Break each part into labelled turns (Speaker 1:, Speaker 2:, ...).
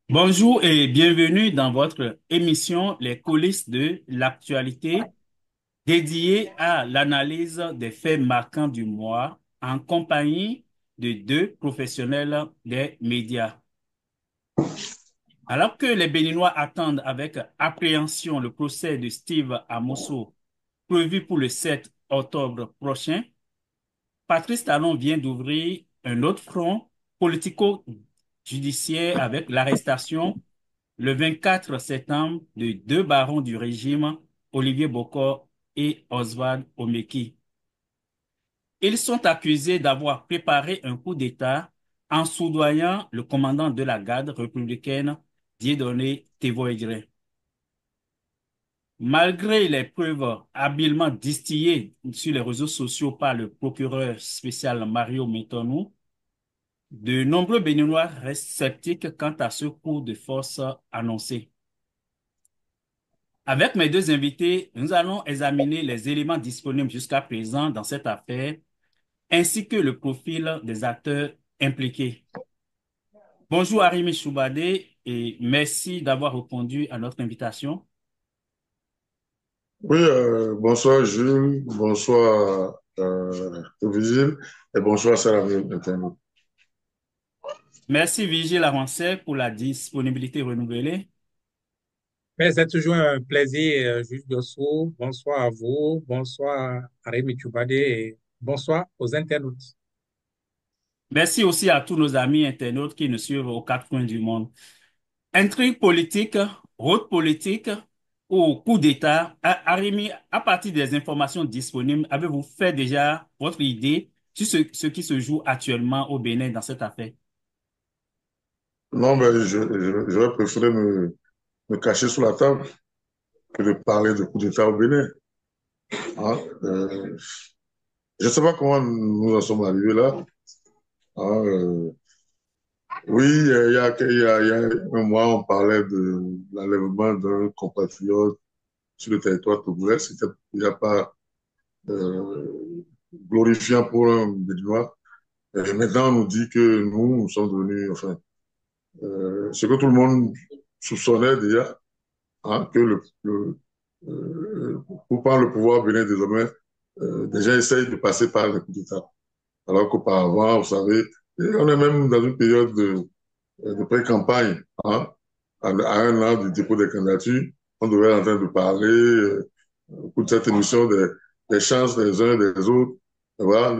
Speaker 1: Bonjour et bienvenue dans votre émission Les coulisses de l'actualité dédiée à l'analyse des faits marquants du mois en compagnie de deux professionnels des médias. Alors que les Béninois attendent avec appréhension le procès de Steve Amosso prévu pour le 7 octobre prochain, Patrice Talon vient d'ouvrir un autre front politico-judiciaire avec l'arrestation le 24 septembre de deux barons du régime, Olivier Bokor et Oswald Omeki. Ils sont accusés d'avoir préparé un coup d'État en soudoyant le commandant de la garde républicaine, Dieudonné Tévoégret. Malgré les preuves habilement distillées sur les réseaux sociaux par le procureur spécial Mario Metonou, de nombreux Béninois restent sceptiques quant à ce coup de force annoncé. Avec mes deux invités, nous allons examiner les éléments disponibles jusqu'à présent dans cette affaire, ainsi que le profil des acteurs impliqués. Bonjour Arimi Choubadé et merci d'avoir répondu à notre invitation.
Speaker 2: Oui, bonsoir Jules, bonsoir Vigile et bonsoir Sarah Internet.
Speaker 1: Merci Vigile Avancet pour la disponibilité renouvelée.
Speaker 3: Mais c'est toujours un plaisir, Juge Dossou. Bonsoir à vous, bonsoir à Rémi Tchoubadé et bonsoir aux internautes.
Speaker 1: Merci aussi à tous nos amis internautes qui nous suivent aux quatre coins du monde. Intrigue politique, route politique ou coup d'État, Arimi, à partir des informations disponibles, avez-vous fait déjà votre idée sur ce qui se joue actuellement au Bénin dans cette affaire?
Speaker 2: Non, mais j'aurais préféré me cacher sous la table que de parler de coup d'État au Bénin. Hein. Je ne sais pas comment nous en sommes arrivés là. Hein. Oui, il y a un mois, on parlait de l'enlèvement d'un compatriote sur le territoire togolais. C'était déjà pas glorifiant pour un Béninois. Et maintenant, on nous dit que nous sommes devenus, enfin, ce que tout le monde soupçonnait déjà, hein, que pour prendre le pouvoir venait désormais, des gens essayent de passer par les coups d'État. Alors qu'auparavant, vous savez, et on est même dans une période de pré-campagne, hein, à un an du dépôt des candidatures, on devait être en train de parler au cours de cette émission des chances des uns et des autres. Et voilà,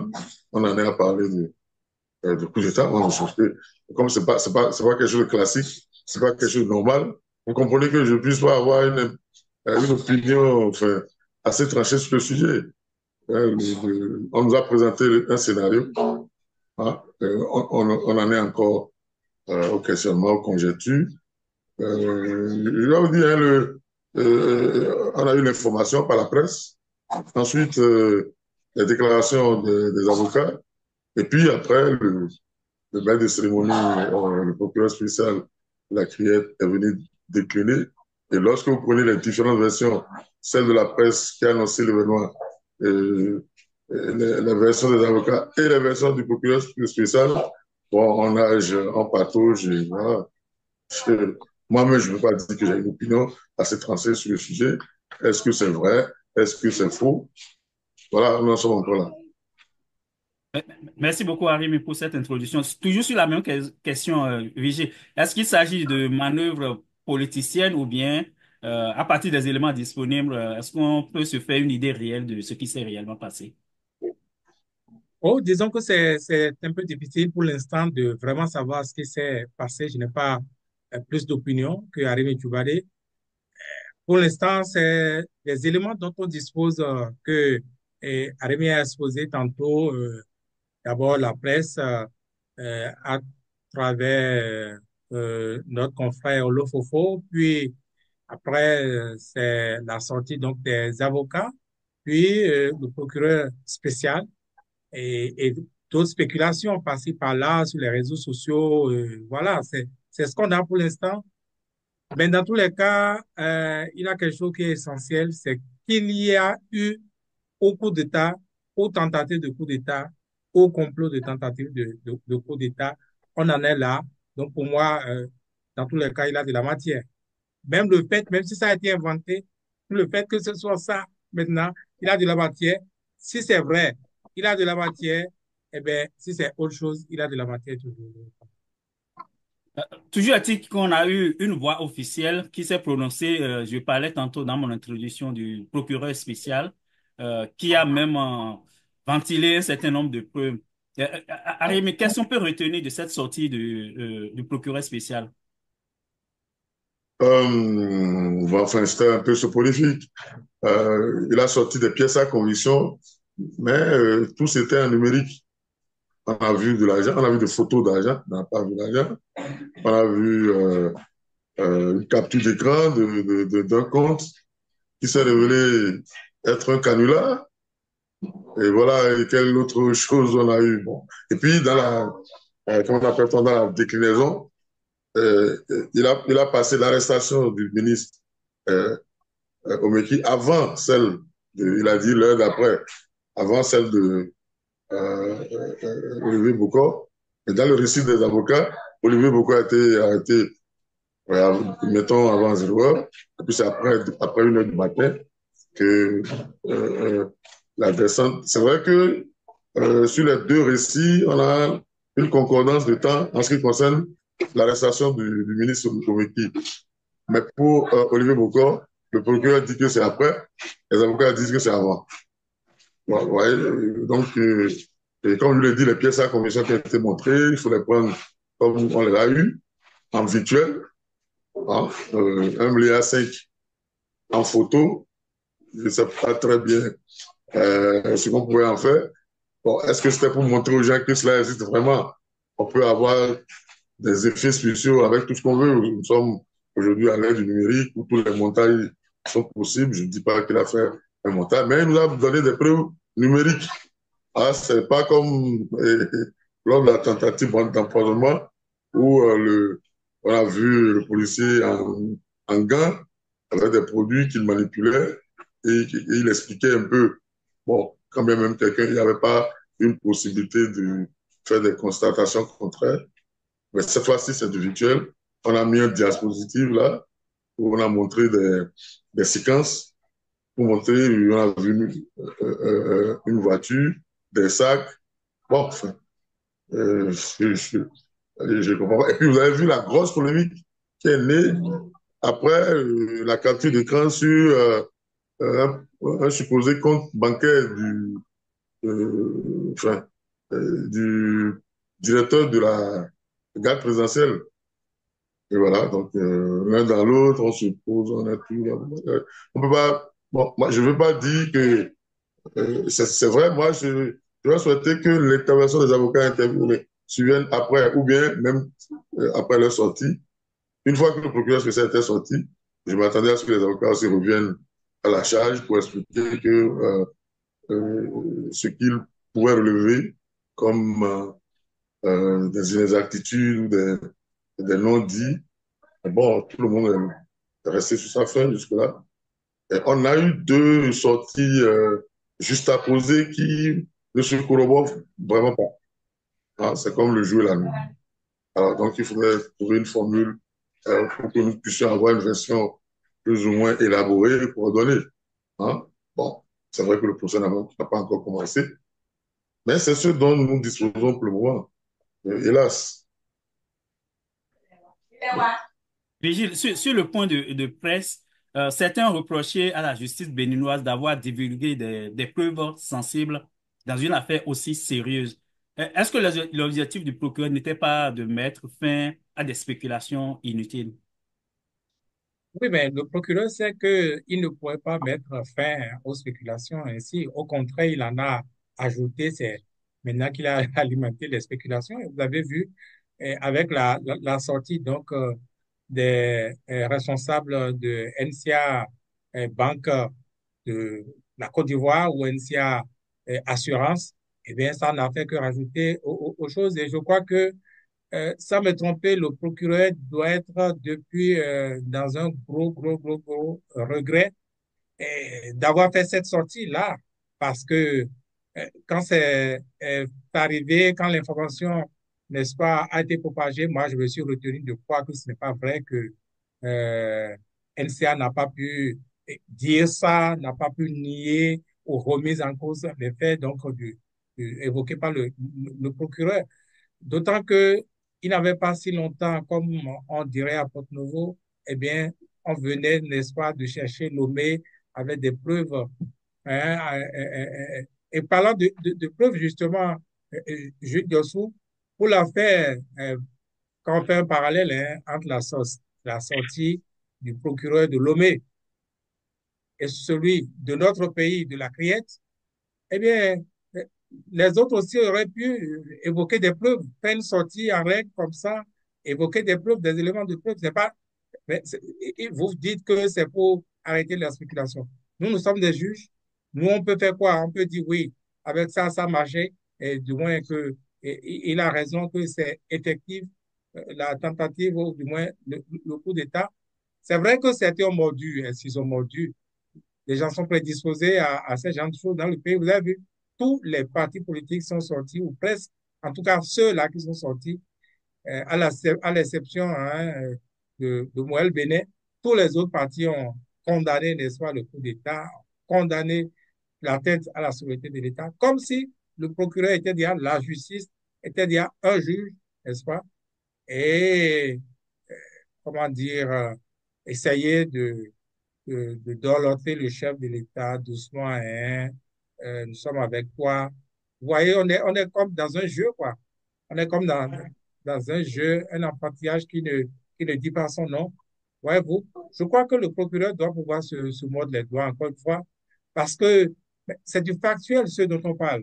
Speaker 2: on en est à parler de coup d'État. Moi, je trouve que comme c'est pas quelque chose de classique, c'est pas quelque chose de normal, vous comprenez que je puisse pas avoir une opinion enfin, assez tranchée sur le sujet. On nous a présenté un scénario, hein, on en est encore au questionnement, aux conjectures. Je vais vous dire, hein, on a eu l'information par la presse, ensuite les déclarations des avocats, et puis après le maître de cérémonie, le procureur spécial, la criette est venu décliner. Et lorsque vous prenez les différentes versions, celle de la presse qui a annoncé l'événement, les versions des avocats et les versions du procureur spécial, bon, on nage en patauge. Et voilà. Moi-même, je ne peux pas dire que j'ai une opinion assez tranchée sur le sujet. Est-ce que c'est vrai? Est-ce que c'est faux? Voilà, nous en sommes encore là.
Speaker 1: Merci beaucoup, Arimi, pour cette introduction. Toujours sur la même question, Vigée. Est-ce qu'il s'agit de manœuvres politiciennes ou bien, à partir des éléments disponibles, est-ce qu'on peut se faire une idée réelle de ce qui s'est réellement passé?
Speaker 3: Oh, disons que c'est un peu difficile pour l'instant de vraiment savoir ce qui s'est passé. Je n'ai pas plus d'opinion que Rémi Tchoubadé. Pour l'instant, c'est des éléments dont on dispose que Rémi a exposé tantôt. D'abord, la presse, à travers notre confrère Olofofo, puis après, c'est la sortie donc des avocats, puis le procureur spécial et d'autres spéculations passées par là sur les réseaux sociaux. Voilà, c'est ce qu'on a pour l'instant. Mais dans tous les cas, il y a quelque chose qui est essentiel, c'est qu'il y a eu au coup d'État, aux tentatives de coup d'État, au complot de tentative de coup d'État. On en est là. Donc pour moi, dans tous les cas, il a de la matière. Même le fait, même si ça a été inventé, le fait que ce soit ça, maintenant, il a de la matière. Si c'est vrai, il a de la matière. Eh bien, si c'est autre chose, il a de la matière toujours.
Speaker 1: Toujours est-il qu'on a eu une voix officielle qui s'est prononcée, je parlais tantôt dans mon introduction du procureur spécial, qui a même ventilé un certain nombre de preuves. Arémi, qu'est-ce qu'on peut retenir de cette sortie du procureur spécial?
Speaker 2: Bon, enfin, c'était un peu soporifique. Il a sorti des pièces à conviction, mais tout c'était en numérique. On a vu de l'argent, on a vu des photos d'argent, on n'a pas vu d'argent. On a vu une capture d'écran d'un compte qui s'est révélé être un canular. Et voilà, et quelle autre chose on a eu. Bon. Et puis, comment on appelle ça, dans la déclinaison, il a passé l'arrestation du ministre Omeki avant celle il a dit l'heure d'après, avant celle de Olivier Bokor. Et dans le récit des avocats, Olivier Bokor a été arrêté, mettons, avant 0 heure. Et puis c'est après 1 heure du matin que la descente. C'est vrai que sur les deux récits, on a une concordance de temps en ce qui concerne l'arrestation du ministre Omeki. Mais pour Olivier Bokor, le procureur dit que c'est après, les avocats disent que c'est avant. Ouais, donc, et comme je l'ai dit, les pièces à conviction qui ont été montrées, il faut les prendre comme on les a eues, en virtuel, hein, 1,5 milliard en photo. Je ne sais pas très bien ce qu'on pouvait en faire. Bon, est-ce que c'était pour montrer aux gens que cela existe vraiment? On peut avoir des effets spéciaux avec tout ce qu'on veut. Nous sommes aujourd'hui à l'ère du numérique où tous les montages sont possibles. Je ne dis pas qu'il a fait un montage, mais il nous a donné des preuves numériques. Ah, c'est pas comme lors de la tentative d'empoisonnement où on a vu le policier en gants avec des produits qu'il manipulait et il expliquait un peu, bon, quand bien même quelqu'un, il n'y avait pas une possibilité de faire des constatations contraires. Mais cette fois-ci, c'est du virtuel. On a mis un diapositive là où on a montré des séquences pour montrer, on a vu une voiture, des sacs. Bon, enfin, je comprends pas. Et puis, vous avez vu la grosse polémique qui est née après la capture d'écran sur un supposé compte bancaire enfin, du directeur de la garde présidentielle. Et voilà, donc l'un dans l'autre, on se pose, on a tout. On peut pas. Bon, moi, je ne veux pas dire que c'est vrai, moi, je vais souhaiter que l'intervention des avocats intervenus survienne après, ou bien même après leur sortie. Une fois que le procureur spécial était sorti, je m'attendais à ce que les avocats aussi reviennent à la charge pour expliquer que ce qu'ils pourraient relever comme des inexactitudes ou des non-dits. Bon, tout le monde est resté sur sa fin jusque-là. Et on a eu deux sorties juste à poser qui ne se corroborent vraiment pas. Ah, c'est comme le jour et la nuit. Alors, donc, il faudrait trouver une formule pour que nous puissions avoir une version plus ou moins élaborée pour donner. Hein? Bon, c'est vrai que le procès n'a pas encore commencé, mais c'est ce dont nous disposons pour le moment. Hélas.
Speaker 1: Vigile, sur le point de presse, certains ont reproché à la justice béninoise d'avoir divulgué des preuves sensibles dans une affaire aussi sérieuse. Est-ce que l'objectif du procureur n'était pas de mettre fin à des spéculations inutiles?
Speaker 3: Oui, mais le procureur sait qu'il ne pourrait pas mettre fin aux spéculations ainsi. Au contraire, il en a ajouté. C'est maintenant qu'il a alimenté les spéculations. Et vous avez vu avec la sortie donc des responsables de NCA Banque de la Côte d'Ivoire ou NCA Assurance, eh bien, ça n'a fait que rajouter aux choses. Et je crois que sans me tromper, le procureur doit être depuis dans un gros regret d'avoir fait cette sortie-là, parce que quand c'est arrivé, quand l'information n'est-ce pas, a été propagée. Moi, je me suis retenu de croire que ce n'est pas vrai que NCA n'a pas pu dire ça, n'a pas pu nier ou remise en cause les faits donc évoqués par le procureur. D'autant que il n'avait pas si longtemps, comme on dirait à Porto-Novo, eh bien, on venait, n'est-ce pas, de chercher Lomé avec des preuves. Hein, et parlant de preuves, justement, Jules Dossou, pour l'affaire, quand on fait un parallèle hein, entre la sortie du procureur de Lomé et celui de notre pays, de la Criette, eh bien, les autres aussi auraient pu évoquer des preuves, faire une sortie en règle comme ça, évoquer des preuves, des éléments de preuve. C'est pas, mais vous dites que c'est pour arrêter la spéculation. Nous sommes des juges. Nous, on peut faire quoi? On peut dire oui, avec ça, ça marchait, et du moins que il a raison que c'est effectif, la tentative, ou du moins le coup d'État. C'est vrai que certains ont mordu, hein, s'ils ont mordu, les gens sont prédisposés à ce genre de choses dans le pays. Vous avez vu, tous les partis politiques sont sortis, ou presque, en tout cas ceux-là qui sont sortis, à l'exception hein, de Moël Bénet, tous les autres partis ont condamné, n'est-ce pas, le coup d'État, condamné l'atteinte à la souveraineté de l'État, comme si le procureur était déjà la justice, était déjà un juge, n'est-ce pas, et, comment dire, essayer de dorloter le chef de l'État doucement, hein, nous sommes avec toi. Vous voyez, on est comme dans un jeu, quoi. On est comme dans un jeu, un enfantillage qui ne dit pas son nom. Voyez-vous, je crois que le procureur doit pouvoir se mordre les doigts encore une fois, parce que c'est du factuel ce dont on parle.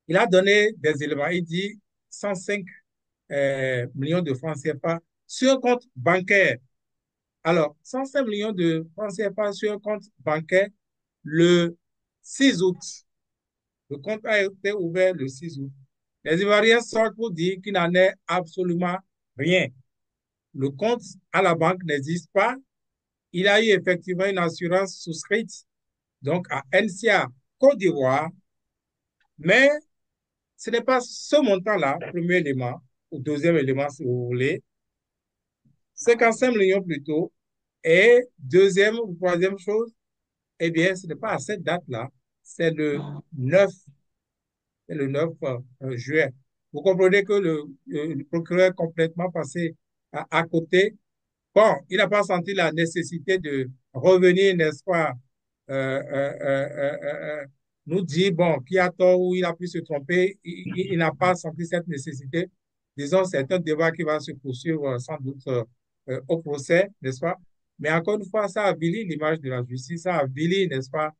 Speaker 3: Il a donné des éléments. Il dit 105 millions de francs CFA sur un compte bancaire. Alors, 105 millions de francs CFA sur un compte bancaire le 6 août. Le compte a été ouvert le 6 août. Les Ivoiriens sortent pour dire qu'il n'en est absolument rien. Le compte à la banque n'existe pas. Il a eu effectivement une assurance souscrite donc à NCA Côte d'Ivoire, mais ce n'est pas ce montant-là, premier élément, ou deuxième élément si vous voulez, 55 millions plutôt, et deuxième ou troisième chose, eh bien, ce n'est pas à cette date-là, c'est le 9 c'est le 9 juin. Vous comprenez que le procureur est complètement passé à côté. Bon, il n'a pas senti la nécessité de revenir, n'est-ce pas, euh, euh, euh, euh, euh, nous dire, bon, qui a tort ou il a pu se tromper. Il n'a pas senti cette nécessité. Disons, c'est un débat qui va se poursuivre sans doute au procès, n'est-ce pas? Mais encore une fois, ça avilit l'image de la justice, ça avilit, n'est-ce pas,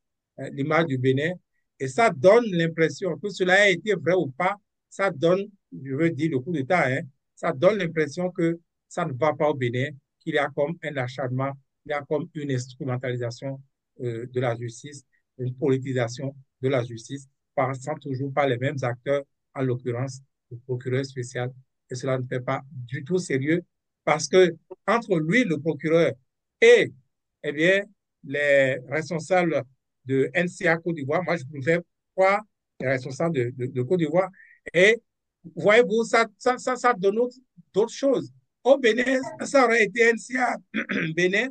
Speaker 3: l'image du Bénin. Et ça donne l'impression que cela a été vrai ou pas, ça donne, je veux dire, le coup d'État, hein, ça donne l'impression que ça ne va pas au Bénin, qu'il y a comme un acharnement, il y a comme une instrumentalisation de la justice, une politisation de la justice, passant toujours par les mêmes acteurs, en l'occurrence le procureur spécial. Et cela ne fait pas du tout sérieux parce que entre lui, le procureur, et eh bien, les responsables de NCA Côte d'Ivoire, moi je préfère croire les responsables de Côte d'Ivoire. Et voyez-vous, ça donne d'autres choses. Au Bénin, ça aurait été NCA Bénin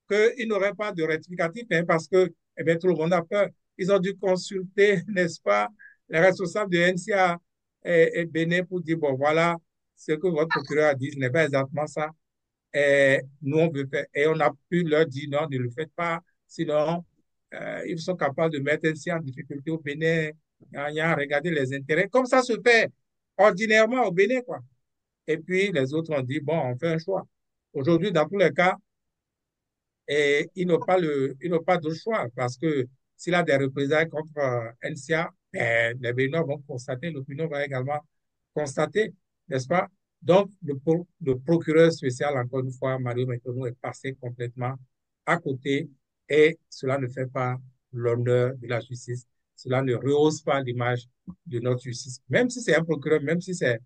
Speaker 3: qu'il n'aurait pas de rectificatif hein, parce que eh bien, tout le monde a peur. Ils ont dû consulter, n'est-ce pas, les responsables de NCA et Bénin pour dire, bon, voilà, ce que votre procureur a dit, ce n'est pas exactement ça. Et nous, on veut faire. Et on a pu leur dire, non, ne le faites pas, sinon, ils sont capables de mettre NCA en difficulté au Bénin, regarder les intérêts. Comme ça se fait ordinairement au Bénin, quoi. Et puis, les autres ont dit, bon, on fait un choix. Aujourd'hui, dans tous les cas, et ils n'ont pas de choix parce que s'il a des représailles contre NCA, ben, les Béninois vont constater, l'opinion va également constater, n'est-ce pas? Donc, le procureur spécial, encore une fois, Mario Metonou, est passé complètement à côté et cela ne fait pas l'honneur de la justice. Cela ne rehausse pas l'image de notre justice. Même si c'est un procureur, même si c'est,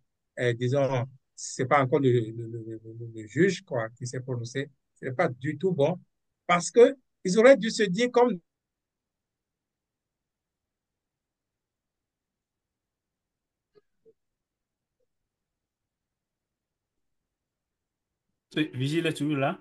Speaker 3: disons, c'est pas encore le juge quoi, qui s'est prononcé, ce n'est pas du tout bon parce que ils auraient dû se dire comme
Speaker 1: Vigile est toujours là.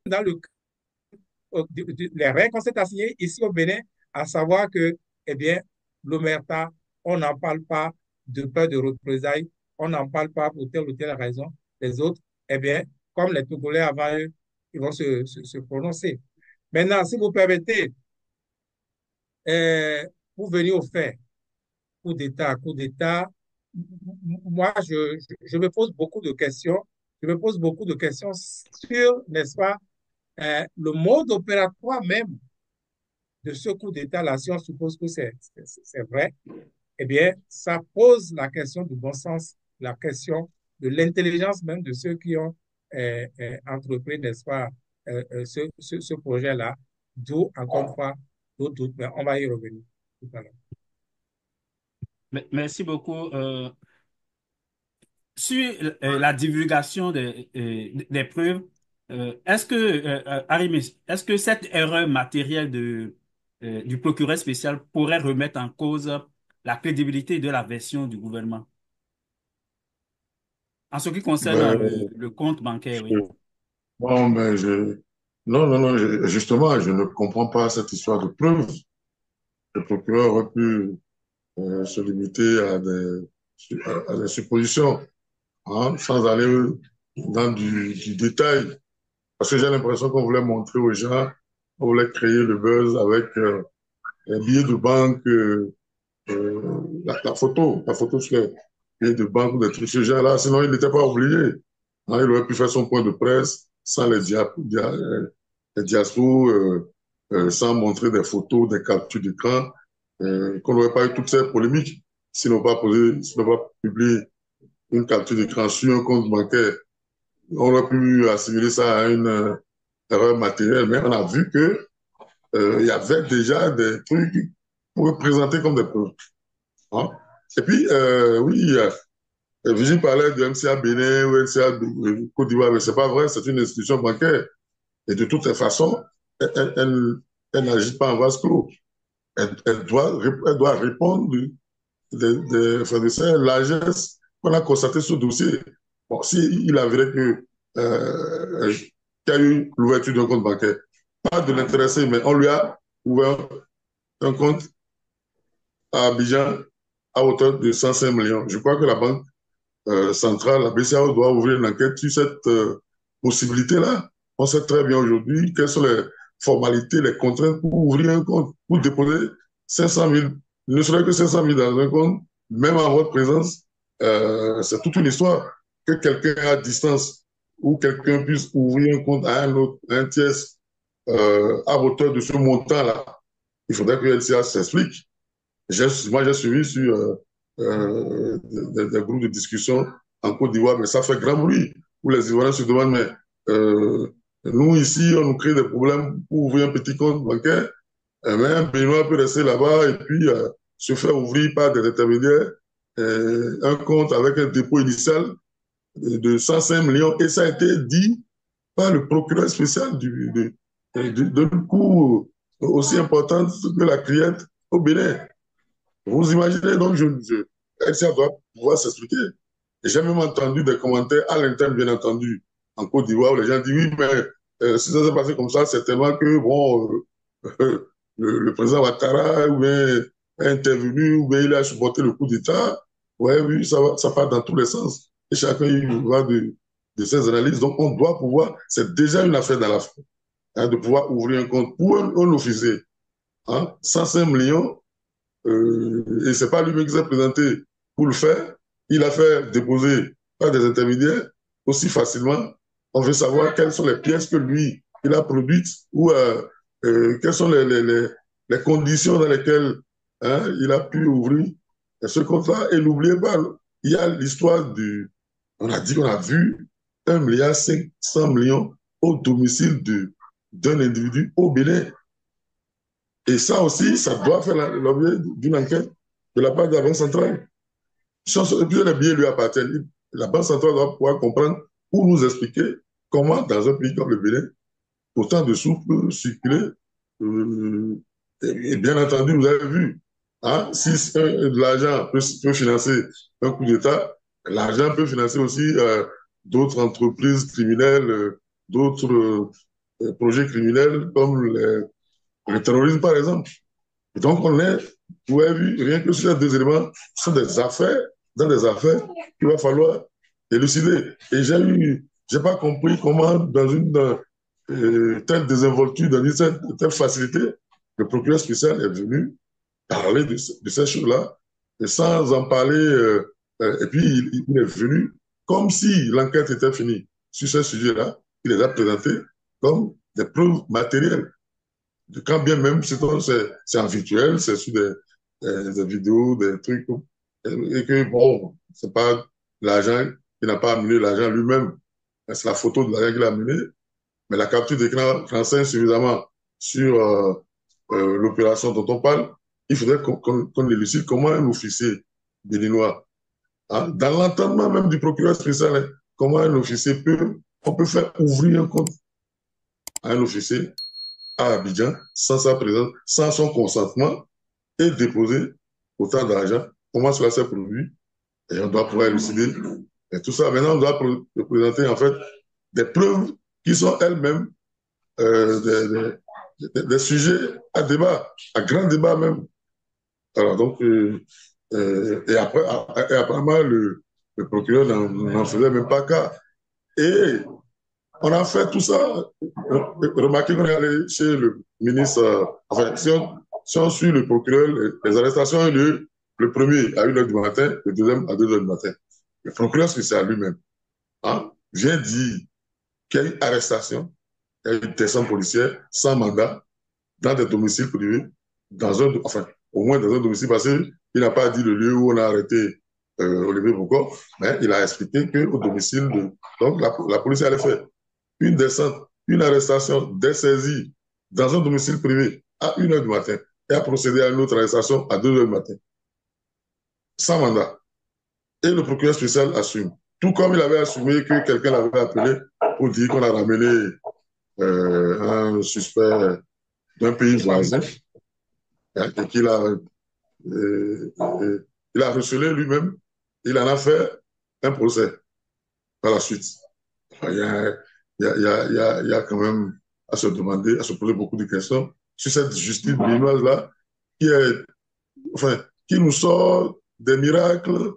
Speaker 3: Dans les règles qu'on s'est assignées ici au Bénin, à savoir que, eh bien, l'omerta, on n'en parle pas de peur de représailles, on n'en parle pas pour telle ou telle raison. Les autres, eh bien, comme les Togolais avant eux, ils vont se prononcer. Maintenant, si vous permettez, pour venir au fait, coup d'État, moi, je me pose beaucoup de questions. Je me pose beaucoup de questions sur, n'est-ce pas, le mode opératoire même de ce coup d'État-là, si on suppose que c'est vrai, eh bien, ça pose la question du bon sens, la question de l'intelligence même de ceux qui ont entrepris, n'est-ce pas, ce projet-là, d'où, encore une fois, d'autres doutes, mais on va y revenir tout à l'heure.
Speaker 1: Merci beaucoup. Sur la divulgation des preuves, Aramis, est-ce que cette erreur matérielle du procureur spécial pourrait remettre en cause la crédibilité de la version du gouvernement? En ce qui concerne
Speaker 2: Ben,
Speaker 1: le compte bancaire, oui.
Speaker 2: bon, ben, non, non, non, justement, je ne comprends pas cette histoire de preuves. Le procureur aurait pu se limiter à des suppositions, hein, sans aller dans du détail. Parce que j'ai l'impression qu'on voulait montrer aux gens, on voulait créer le buzz avec un billet de banque, la photo sur les billets de banque ou des trucs ce genre-là. Sinon, il n'était pas obligé. Hein, il aurait pu faire son point de presse sans les diaspos, sans montrer des photos, des captures d'écran, qu'on n'aurait pas eu toutes ces polémiques s'ils n'ont pas publié une capture d'écran sur un compte bancaire. On aurait pu assimiler ça à une erreur matérielle, mais on a vu que il y avait déjà des trucs pour présenter comme des preuves. Hein. Et puis, oui, Vigile parlait de MCA Bénin ou MCA Côte d'Ivoire, mais c'est pas vrai, c'est une institution bancaire. Et de toutes les façons, elle n'agit pas en vase clos. Elle doit répondre de sa largesse qu'on a constaté ce dossier. Bon, s'il avérait que, qu'il y a eu l'ouverture d'un compte bancaire, pas de l'intéressé, mais on lui a ouvert un compte à Abidjan à hauteur de 105 millions. Je crois que la Banque centrale, la BCAO, doit ouvrir une enquête sur cette possibilité-là. On sait très bien aujourd'hui quelles sont les formalités, les contraintes pour ouvrir un compte, pour déposer 500 000, ne serait que 500 000 dans un compte, même en votre présence, c'est toute une histoire. Que quelqu'un à distance ou quelqu'un puisse ouvrir un compte à un autre, un tiers, à hauteur de ce montant-là, il faudrait que LCA s'explique. Moi, j'ai suivi sur des groupes de discussion en Côte d'Ivoire, mais ça fait grand bruit. Où les Ivoiriens se demandent, mais nous, ici, on nous crée des problèmes pour ouvrir un petit compte bancaire, mais un Béninois peut rester là-bas et puis se faire ouvrir par des intermédiaires un compte avec un dépôt initial de 105 millions. Et ça a été dit par le procureur spécial d'une cour aussi importante que la cliente au Bénin. Vous imaginez donc, LCA doit pouvoir s'expliquer. J'ai même entendu des commentaires à l'interne, bien entendu, en Côte d'Ivoire, où les gens disent oui, mais si ça s'est passé comme ça, c'est tellement que, bon, le président Ouattara ou bien, est intervenu, ou bien il a supporté le coup d'État. Ouais, oui, ça part dans tous les sens. Et chacun y va de ses analyses. Donc, on doit pouvoir, c'est déjà une affaire dans l'affaire, hein, de pouvoir ouvrir un compte pour un officier. Hein, 105 millions, et c'est pas lui-même qui s'est présenté pour le faire. Il a fait déposer par des intermédiaires aussi facilement. On veut savoir quelles sont les pièces que lui, il a produites ou quelles sont les conditions dans lesquelles hein, il a pu ouvrir ce compte-là. Et n'oubliez pas, il y a l'histoire on a dit qu'on a vu 1,5 milliard au domicile d'un individu au Bénin. Et ça aussi, ça doit faire l'objet d'une enquête de la part de la Banque centrale. Et puis les billets lui appartiennent. La Banque centrale doit pouvoir comprendre ou nous expliquer comment, dans un pays comme le Bénin, autant de sous peut circuler. Et bien entendu, vous avez vu, hein, si l'argent peut financer un coup d'État, l'argent peut financer aussi d'autres entreprises criminelles, d'autres projets criminels comme le terrorisme, par exemple. Et donc, vous avez vu, rien que sur ces deux éléments, ce sont des affaires, dans des affaires qu'il va falloir élucider. Et j'ai pas compris comment, dans une telle désinvolture, dans une telle facilité, le procureur spécial est venu parler de ces choses-là, et sans en parler, et puis il est venu comme si l'enquête était finie sur ce sujet-là, il les a présentés comme des preuves matérielles. Quand bien même c'est en virtuel, c'est sur des vidéos, des trucs, et que bon, c'est pas l'agent, il n'a pas amené l'agent lui-même, c'est la photo de l'agent qu'il a amené, mais la capture d'écran renseigne suffisamment sur l'opération dont on parle. Il faudrait qu'on élucide comment un officier béninois, hein, dans l'entendement même du procureur spécial, hein, comment un officier on peut faire ouvrir un compte à un officier à Abidjan sans sa présence, sans son consentement et déposer autant d'argent. Comment cela s'est produit? Et on doit pouvoir élucider et tout ça. Maintenant, on doit présenter en fait des preuves qui sont elles-mêmes des sujets à débat, à grand débat même. Alors donc, et apparemment, le procureur n'en faisait même pas cas. Et on a fait tout ça. Remarquez qu'on est allé chez le ministre. Enfin, si on suit le procureur, les arrestations ont eu lieu le premier à 1h du matin, le deuxième à 2h du matin. Le procureur spécial lui-même, hein, vient dire qu'il y a une arrestation, il y a une descente policière sans mandat dans des domiciles privés, enfin, au moins dans un domicile, parce qu'il n'a pas dit le lieu où on a arrêté Olivier Boucault, mais il a expliqué qu'au domicile donc la police allait faire une descente, une arrestation, des saisies dans un domicile privé à 1h du matin et a procédé à une autre arrestation à 2h du matin, sans mandat. Et le procureur spécial assume. Tout comme il avait assumé que quelqu'un l'avait appelé pour dire qu'on a ramené un suspect d'un pays voisin et qu'il il a recelé lui-même, il en a fait un procès par la suite. Il y a quand même à se demander, à se poser beaucoup de questions sur cette justice béninoise-là qui enfin, qui nous sort des miracles,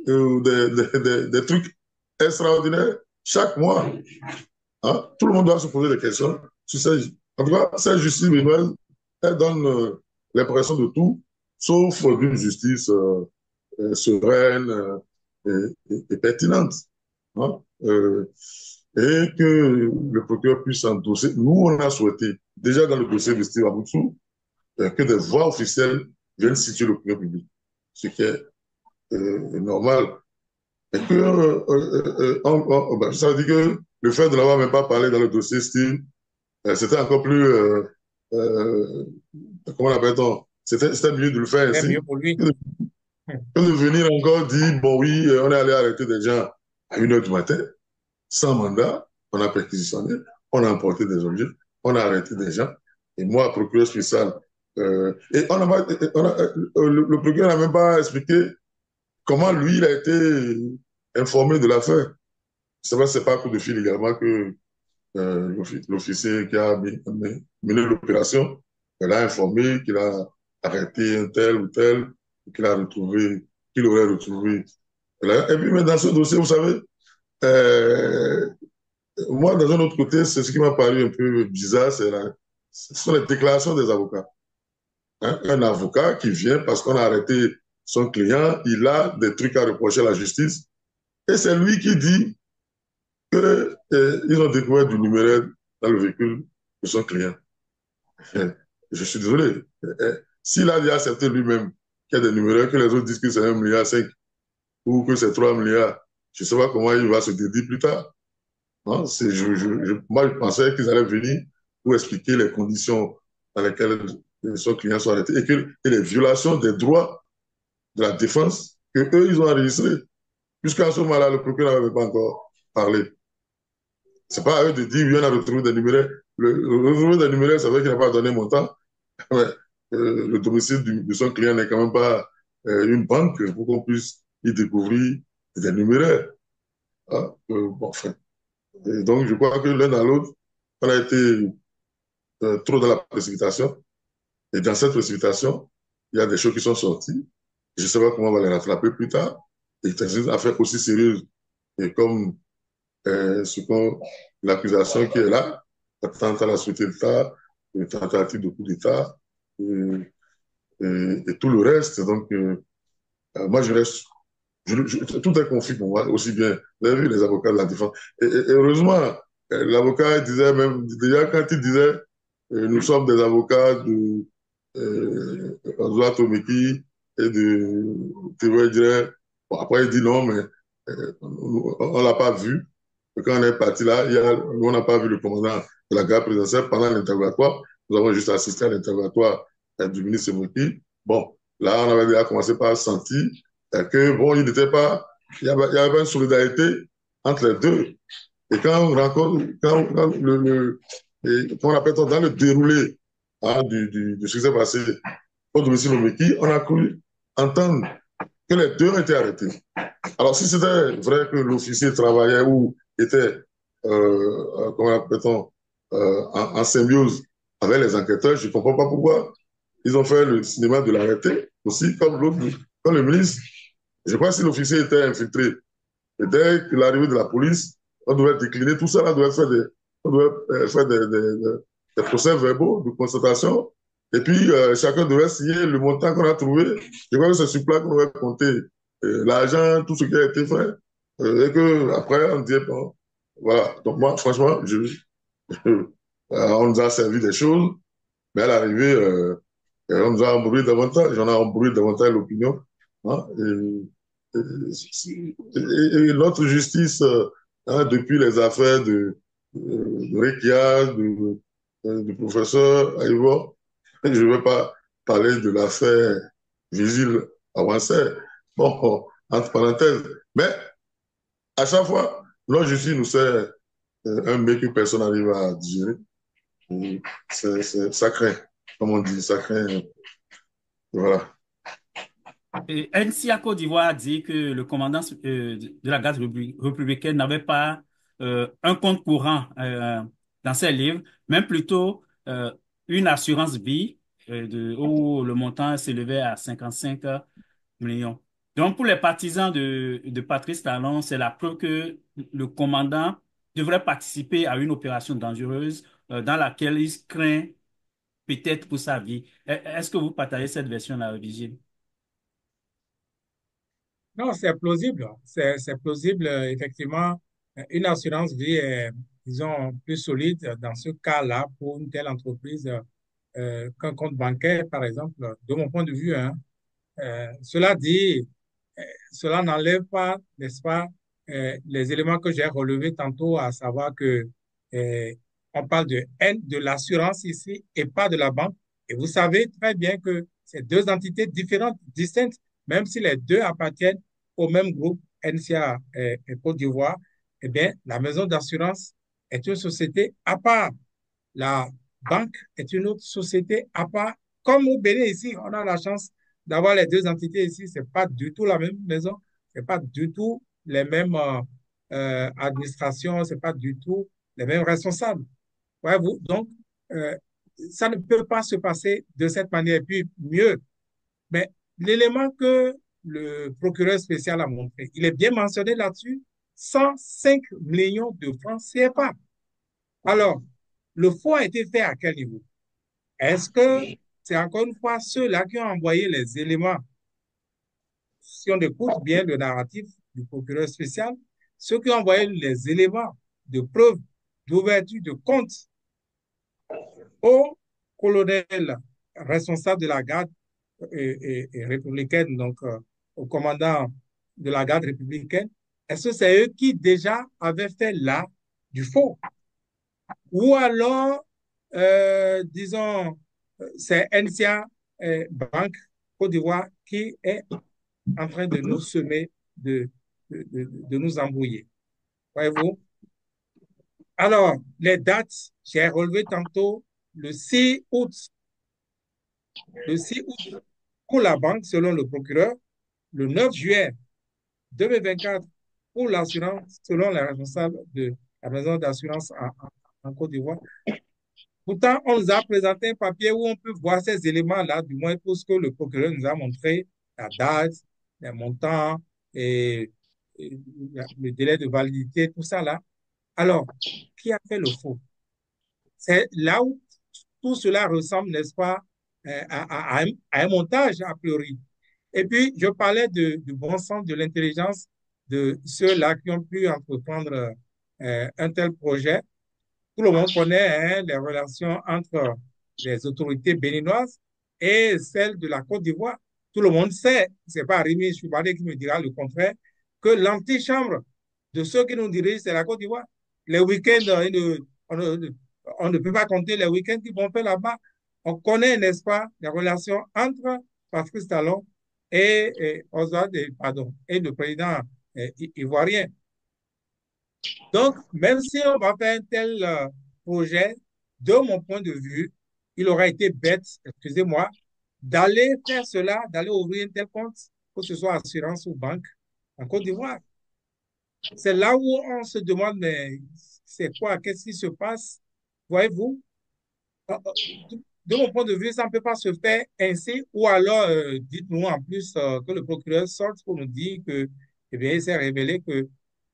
Speaker 2: des trucs extraordinaires chaque mois. Hein? Tout le monde doit se poser des questions sur en tout cas, cette justice béninoise, elle donne l'impression de tout, sauf d'une justice sereine et pertinente. Hein? Et que le procureur puisse endosser. Nous, on a souhaité, déjà dans le dossier de Steve Aboutsou, que des voix officielles viennent situer l'opinion publique, ce qui est normal. Et que, ça veut dire que le fait de n'avoir même pas parlé dans le dossier Steve, c'était encore plus, comment l'appelle-t-on? C'était mieux de le faire
Speaker 3: C'est
Speaker 2: ainsi
Speaker 3: mieux pour lui.
Speaker 2: que de venir encore dire, bon oui, on est allé arrêter des gens à 1h du matin, sans mandat, on a perquisitionné, on a emporté des objets, on a arrêté des gens. Et moi, procureur spécial, et le procureur n'a même pas expliqué comment lui, il a été informé de l'affaire. C'est pas un coup de fil également que l'officier qui a mené l'opération, elle a informé qu'il a arrêté un tel ou tel, qu'il a retrouvé, qu'il aurait retrouvé. Et puis, mais dans ce dossier, vous savez, moi, dans un autre côté, c'est ce qui m'a paru un peu bizarre, ce sont les déclarations des avocats. Hein? Un avocat qui vient parce qu'on a arrêté son client, il a des trucs à reprocher à la justice, et c'est lui qui dit qu'ils ont découvert du numéraire dans le véhicule de son client. Je suis désolé. S'il a déjà accepté lui-même qu'il y a des numéraires, que les autres disent que c'est 1,5 milliard ou que c'est 3 milliards, je ne sais pas comment il va se dédire plus tard. Hein? Moi, je pensais qu'ils allaient venir pour expliquer les conditions dans lesquelles son client soit arrêté et les violations des droits de la défense que eux ils ont enregistrés. Jusqu'à ce moment-là, le procureur n'avait pas encore parlé. C'est pas à eux de dire, oui, on a retrouvé des numéraires. Le retrouver des numéraires, ça veut dire qu'il n'a pas donné montant. Ouais. Le domicile de son client n'est quand même pas une banque pour qu'on puisse y découvrir des numéraires. Hein, bon, enfin. Et donc, je crois que l'un dans l'autre, on a été trop dans la précipitation. Et dans cette précipitation, il y a des choses qui sont sorties. Je ne sais pas comment on va les rattraper plus tard. Et c'est une affaire aussi sérieuse. Et comme ce qu'on, l'accusation qui est là, attentat à la sûreté de l'État, tentative de coup d'État, et, et tout le reste. Donc, moi, je reste. Tout est conflit pour moi, aussi bien. Vous avez vu les avocats de la défense. Et heureusement, l'avocat disait même, déjà quand il disait, nous sommes des avocats de Anzoua Tomeki et de Théo Dirait. Bon, après, il dit non, mais on ne l'a pas vu. Et quand on est parti là, nous, on n'a pas vu le commandant de la garde présidentielle pendant l'interrogatoire. Nous avons juste assisté à l'interrogatoire du ministre Moki. Bon, là, on avait déjà commencé par sentir que, bon, il y avait une solidarité entre les deux. Et quand on rencontre, quand on appelle ça dans le déroulé hein, de ce qui s'est passé au domicile Omeki, on a cru entendre que les deux ont été arrêtés. Alors, si c'était vrai que l'officier travaillait ou était, comment appelle-t-on, en symbiose avec les enquêteurs, je ne comprends pas pourquoi ils ont fait le cinéma de l'arrêter aussi, comme l'autre, comme le ministre. Je crois que si l'officier était infiltré, et dès l'arrivée de la police, on devait décliner tout ça, on devait faire des procès verbaux de constatation. Et puis, chacun devait signer le montant qu'on a trouvé. Je crois que c'est sur place qu'on devait compter l'argent, tout ce qui a été fait. Et que après, on dit, bon, voilà. Donc moi, franchement, on nous a servi des choses, mais à l'arrivée, on nous a embrouillé davantage. On a embrouillé davantage l'opinion. Hein, et notre justice, hein, depuis les affaires de Rekia, du professeur Aïvo, je ne vais pas parler de l'affaire Vigile Avancée. Bon, entre parenthèses. Mais à chaque fois, notre justice nous sert un mec que personne n'arrive à digérer. Ça craint, comme on dit, ça craint. Voilà.
Speaker 1: Et NCA Côte d'Ivoire dit que le commandant de la garde républicaine n'avait pas un compte courant dans ses livres, mais plutôt une assurance vie où le montant s'élevait à 55 millions. Donc, pour les partisans de Patrice Talon, c'est la preuve que le commandant devrait participer à une opération dangereuse dans laquelle il craint peut-être pour sa vie. Est-ce que vous partagez cette version-là, Vigile?
Speaker 3: Non, c'est plausible. C'est plausible, effectivement. Une assurance vie est, disons, plus solide dans ce cas-là pour une telle entreprise qu'un compte bancaire, par exemple, de mon point de vue. Hein. Cela dit, euh, cela n'enlève pas, n'est-ce pas, les éléments que j'ai relevés tantôt, à savoir que euh, on parle de l'assurance ici et pas de la banque. Et vous savez très bien que c'est deux entités différentes, distinctes, même si les deux appartiennent au même groupe, NCA et Côte d'Ivoire, eh bien, la maison d'assurance est une société à part. La banque est une autre société à part. Comme au Bénin ici, on a la chance d'avoir les deux entités ici. Ce n'est pas du tout la même maison, ce n'est pas du tout les mêmes administrations, ce n'est pas du tout les mêmes responsables. Voyez-vous? Donc, euh, ça ne peut pas se passer de cette manière. Et puis, mieux, mais l'élément que le procureur spécial a montré, il est bien mentionné là-dessus, 105 millions de francs CFA. Alors, le faux a été fait à quel niveau? Est-ce que c'est encore une fois ceux-là qui ont envoyé les éléments, si on écoute bien le narratif du procureur spécial, ceux qui ont envoyé les éléments de preuve d'ouverture de compte au colonel responsable de la garde et républicaine, donc au commandant de la garde républicaine, est-ce que c'est eux qui déjà avaient fait là du faux? Ou alors, disons, c'est NCA Banque Côte d'Ivoire qui est en train de nous semer, de nous embrouiller. Voyez-vous? Alors, les dates, j'ai relevé tantôt le 6 août. Le 6 août pour la banque, selon le procureur, le 9 juillet 2024 pour l'assurance, selon les responsables de la maison d'assurance en Côte d'Ivoire. Pourtant, on nous a présenté un papier où on peut voir ces éléments-là, du moins pour ce que le procureur nous a montré, la date, les montants et le délai de validité, tout ça là. Alors, qui a fait le faux? C'est là où tout cela ressemble, n'est-ce pas, à un montage a priori. Et puis, je parlais du bon sens, de l'intelligence de ceux-là qui ont pu entreprendre un tel projet. Tout le monde connaît hein, les relations entre les autorités béninoises et celles de la Côte d'Ivoire. Tout le monde sait, c'est pas Rémi Choubadé qui me dira le contraire, que l'antichambre de ceux qui nous dirigent, c'est la Côte d'Ivoire. Les week-ends, on ne peut pas compter les week-ends qu'ils vont faire là-bas. On connaît, n'est-ce pas, les relations entre Patrice Talon et Oswald, pardon, et le président ivoirien. Donc, même si on va faire un tel projet, de mon point de vue, il aurait été bête, excusez-moi, d'aller faire cela, d'aller ouvrir un tel compte, que ce soit assurance ou banque, en Côte d'Ivoire. C'est là où on se demande, mais c'est quoi, qu'est-ce qui se passe? Voyez-vous, de mon point de vue, ça ne peut pas se faire ainsi, ou alors dites-nous en plus que le procureur sorte pour nous dire que, eh bien, il s'est révélé que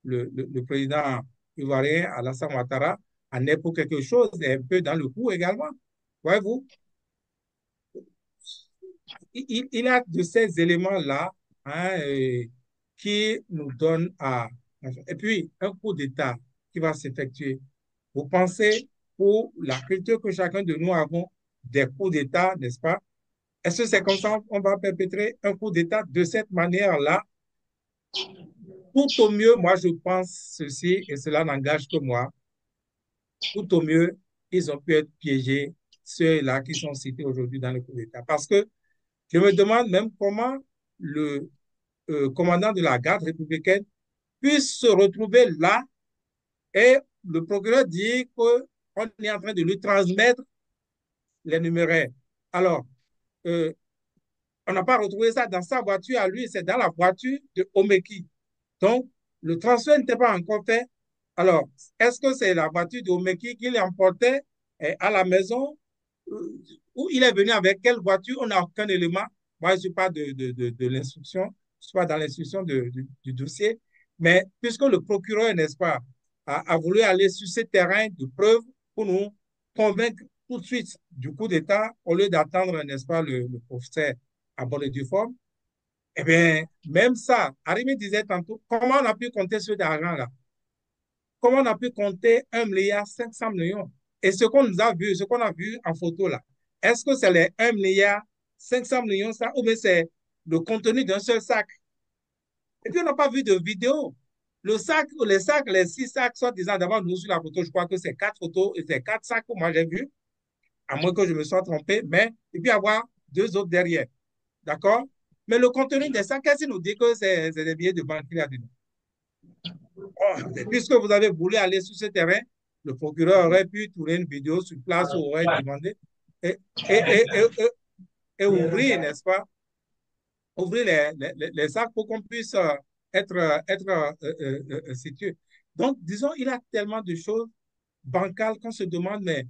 Speaker 3: le président ivoirien Alassane Ouattara en est pour quelque chose, et un peu dans le coup également. Voyez-vous, il a de ces éléments-là hein, qui nous donnent à... Et puis, un coup d'État qui va s'effectuer. Vous pensez, pour la culture que chacun de nous avons, des coups d'État, n'est-ce pas? Est-ce que c'est comme ça qu'on va perpétrer un coup d'État de cette manière-là? Tout au mieux, moi, je pense ceci, et cela n'engage que moi, tout au mieux, ils ont pu être piégés, ceux-là qui sont cités aujourd'hui dans le coup d'État. Parce que je me demande même comment le commandant de la garde républicaine puisse se retrouver là et le procureur dit qu'on est en train de lui transmettre les numéraires. Alors, euh, on n'a pas retrouvé ça dans sa voiture à lui, c'est dans la voiture de Omeki. Donc, le transfert n'était pas encore fait. Alors, est-ce que c'est la voiture de Omeki qu'il emportait à la maison ou il est venu avec quelle voiture? On n'a aucun élément. Moi, je ne suis pas de l'instruction, je ne suis pas dans l'instruction du dossier. Mais puisque le procureur, n'est-ce pas, a voulu aller sur ce terrain de preuve pour nous convaincre tout de suite du coup d'État, au lieu d'attendre, n'est-ce pas, le professeur à bonne et due forme, eh bien, même ça, Arimi disait tantôt, comment on a pu compter ce argent-là? Comment on a pu compter 1,5 milliard Et ce qu'on nous a vu, ce qu'on a vu en photo là, est-ce que c'est les 1,5 milliard ça, ou bien c'est le contenu d'un seul sac? Et puis on n'a pas vu de vidéo. Le sac, les sacs, les 6 sacs, soit disant d'abord nous sur la photo, je crois que c'est 4 photos, et c'est 4 sacs que moi j'ai vu, à moins que je me sois trompé, mais et puis avoir 2 autres derrière. D'accord? Mais le contenu des sacs, qu'est-ce qu'il nous dit que c'est des billets de banque qu'il y a dedans? Oh, puisque vous avez voulu aller sur ce terrain, le procureur aurait pu tourner une vidéo sur place ou aurait demandé et, et, et, et, et ouvrir, n'est-ce pas? Ouvrir les sacs pour qu'on puisse être situé. Donc, disons, il y a tellement de choses bancales qu'on se demande, mais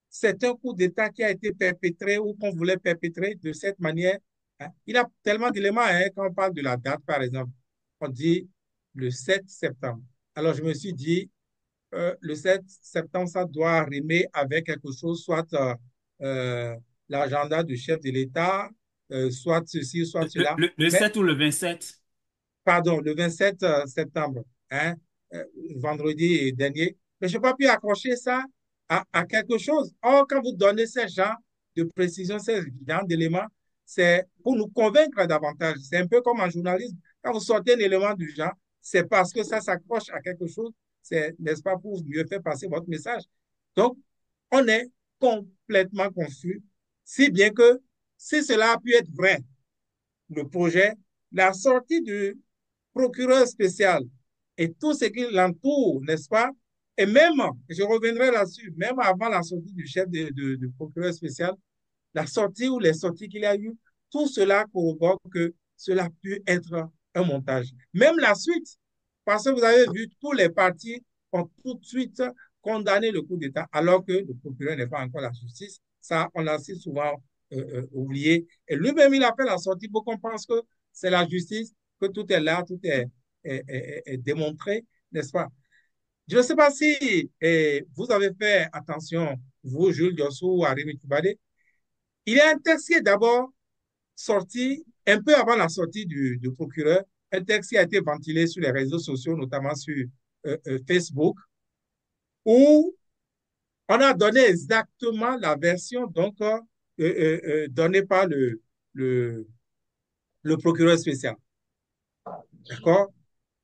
Speaker 3: c'est un coup d'État qui a été perpétré ou qu'on voulait perpétrer de cette manière. Hein. Il y a tellement d'éléments hein, quand on parle de la date, par exemple. On dit le 7 septembre. Alors, je me suis dit, le 7 septembre, ça doit rimer avec quelque chose, soit euh, l'agenda du chef de l'État, soit ceci, soit cela.
Speaker 1: Le
Speaker 3: Mais
Speaker 1: 7 ou le 27?
Speaker 3: pardon, le 27 septembre, hein, vendredi dernier. Mais je n'ai pas pu accrocher ça à quelque chose. Or, quand vous donnez ces genres de précision, ces genres d'éléments, c'est pour nous convaincre davantage. C'est un peu comme en journalisme. Quand vous sortez un élément du genre, c'est parce que ça s'accroche à quelque chose, c'est, n'est-ce pas, pour mieux faire passer votre message. Donc, on est complètement confus, si bien que si cela a pu être vrai, le projet, la sortie du procureur spécial et tout ce qui l'entoure, n'est-ce pas? Et même, je reviendrai là-dessus, même avant la sortie du chef de procureur spécial, la sortie ou les sorties qu'il y a eu, tout cela corrobore que cela a pu être un montage. Même la suite, Parce que vous avez vu, tous les partis ont tout de suite condamné le coup d'État, alors que le procureur n'est pas encore la justice. Ça, on l'a si souvent oublié. Et lui-même, il a fait la sortie pour qu'on pense que c'est la justice, que tout est là, tout est démontré, n'est-ce pas? Je ne sais pas si vous avez fait attention, vous, Jules Diossou ou Arimi Toubade. Il y a un texte qui est d'abord sorti un peu avant la sortie du procureur, un texte qui a été ventilé sur les réseaux sociaux, notamment sur Facebook, où on a donné exactement la version donc donnée par le, le procureur spécial. D'accord?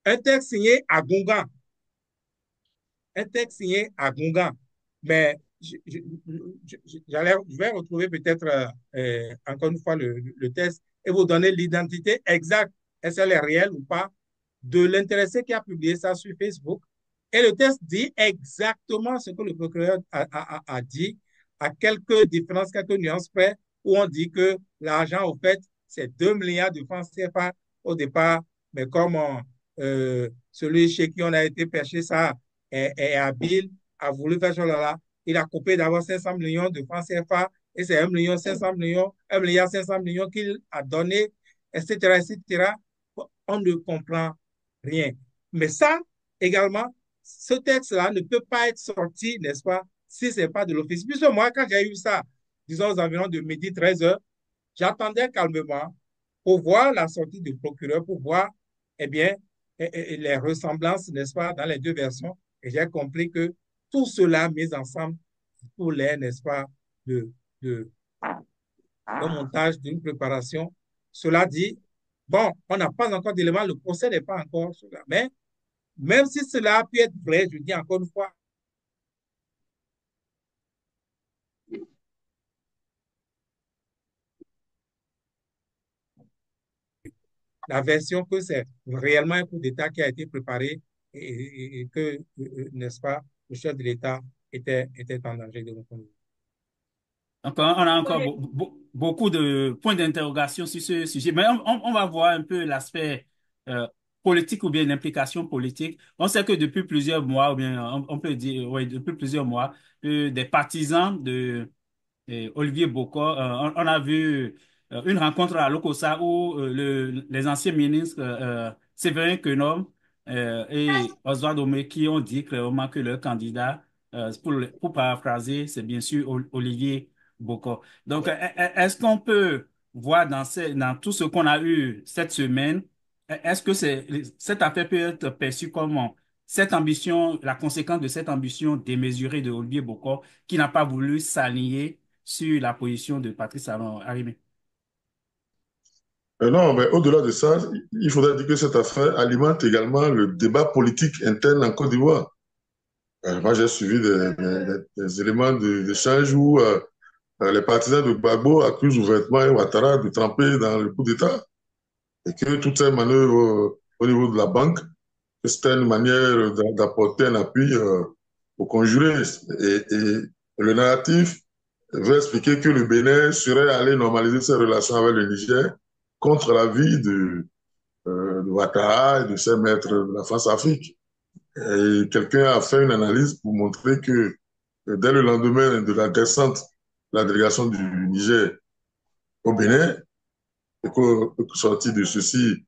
Speaker 3: Un texte signé à Gunga. Un texte signé à Gunga. Mais je vais retrouver peut-être encore une fois le test et vous donner l'identité exacte, est-ce qu'elle est réelle ou pas, de l'intéressé qui a publié ça sur Facebook. Et le test dit exactement ce que le procureur a dit, à quelques différences, quelques nuances près, où on dit que l'argent, au fait, c'est 2 milliards de francs CFA au départ, mais comme celui chez qui on a été pêché ça est habile, a voulu faire ça là, il a coupé d'abord 500 millions de francs CFA et c'est 1 million 500 millions, 1 milliard 500 millions qu'il a donné, etc., etc. On ne comprend rien. Mais ça, également, ce texte-là ne peut pas être sorti, n'est-ce pas, si ce n'est pas de l'office. Puisque moi, quand j'ai eu ça, disons aux environs de midi 13 heures, j'attendais calmement pour voir la sortie du procureur, pour voir, eh bien, les ressemblances, n'est-ce pas, dans les deux versions. Et j'ai compris que tout cela mis ensemble pour les, n'est-ce pas, de, de, d'un montage, d'une préparation. Cela dit, bon, on n'a pas encore d'éléments, le procès n'est pas encore cela. Mais même si cela a pu être vrai, je dis encore une fois, la version que c'est réellement un coup d'État qui a été préparé et que, n'est-ce pas, le chef de l'État était en danger de reconnaître.
Speaker 1: Donc, on a encore beaucoup de points d'interrogation sur ce sujet, mais on va voir un peu l'aspect politique ou bien l'implication politique. On sait que depuis plusieurs mois, ou bien on peut dire, oui, depuis plusieurs mois, des partisans de Olivier Bokor, on a vu une rencontre à Lokossa où les anciens ministres Séverin Quenom et Oswald Omeki ont dit clairement que leur candidat, pour paraphraser, c'est bien sûr Olivier Bokor. Donc, est-ce qu'on peut voir dans tout ce qu'on a eu cette semaine, est-ce que cette affaire peut être perçue comme cette ambition, la conséquence de cette ambition démesurée de Olivier Bokor qui n'a pas voulu s'aligner sur la position de Patrice Talon Arimé?
Speaker 2: Non, mais au-delà de ça, il faudrait dire que cette affaire alimente également le débat politique interne en Côte d'Ivoire. Moi, j'ai suivi des éléments d'échange où les partisans de Gbagbo accusent ouvertement Ouattara de tremper dans le coup d'État et que toutes ces manœuvres au niveau de la banque, c'était une manière d'apporter un appui aux conjurés. Et le narratif veut expliquer que le Bénin serait allé normaliser ses relations avec le Niger contre l'avis de Ouattara et de ses maîtres de la France-Afrique. Et quelqu'un a fait une analyse pour montrer que dès le lendemain de la descente de la délégation du Niger au Bénin, et qu'au sorti de ceci,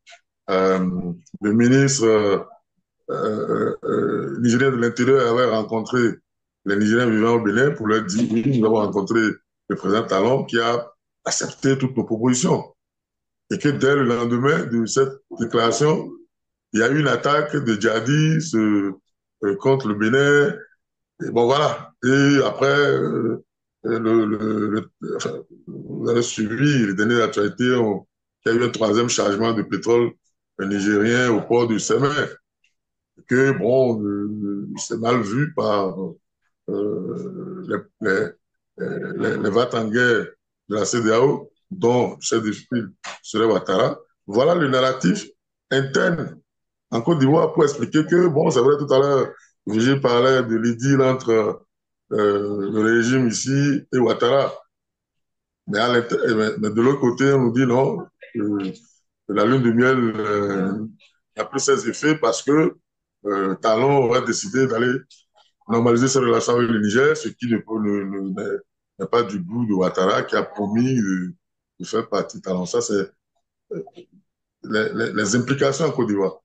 Speaker 2: le ministre nigérien de l'Intérieur avait rencontré les Nigériens vivant au Bénin pour leur dire oui, nous avons rencontré le président Talon qui a accepté toutes nos propositions. Et que dès le lendemain de cette déclaration, il y a eu une attaque de djihadistes contre le Bénin. Et bon, voilà. Et après, enfin, vous avez suivi les dernières actualités, il y a eu un troisième chargement de pétrole nigérien au port du Sémé. Que, bon, c'est mal vu par les va-t-en-guerre de la CEDEAO, dont le chef de file serait Ouattara. Voilà le narratif interne en Côte d'Ivoire pour expliquer que, bon, c'est vrai, tout à l'heure, j'ai parlé de l'idylle entre le régime ici et Ouattara. Mais, mais de l'autre côté, on nous dit non, la lune de miel n'a plus ses effets parce que Talon aurait décidé d'aller normaliser ses relations avec le Niger, ce qui n'est pas du goût de Ouattara, qui a promis de faire partie. Alors ça, c'est les implications en Côte d'Ivoire.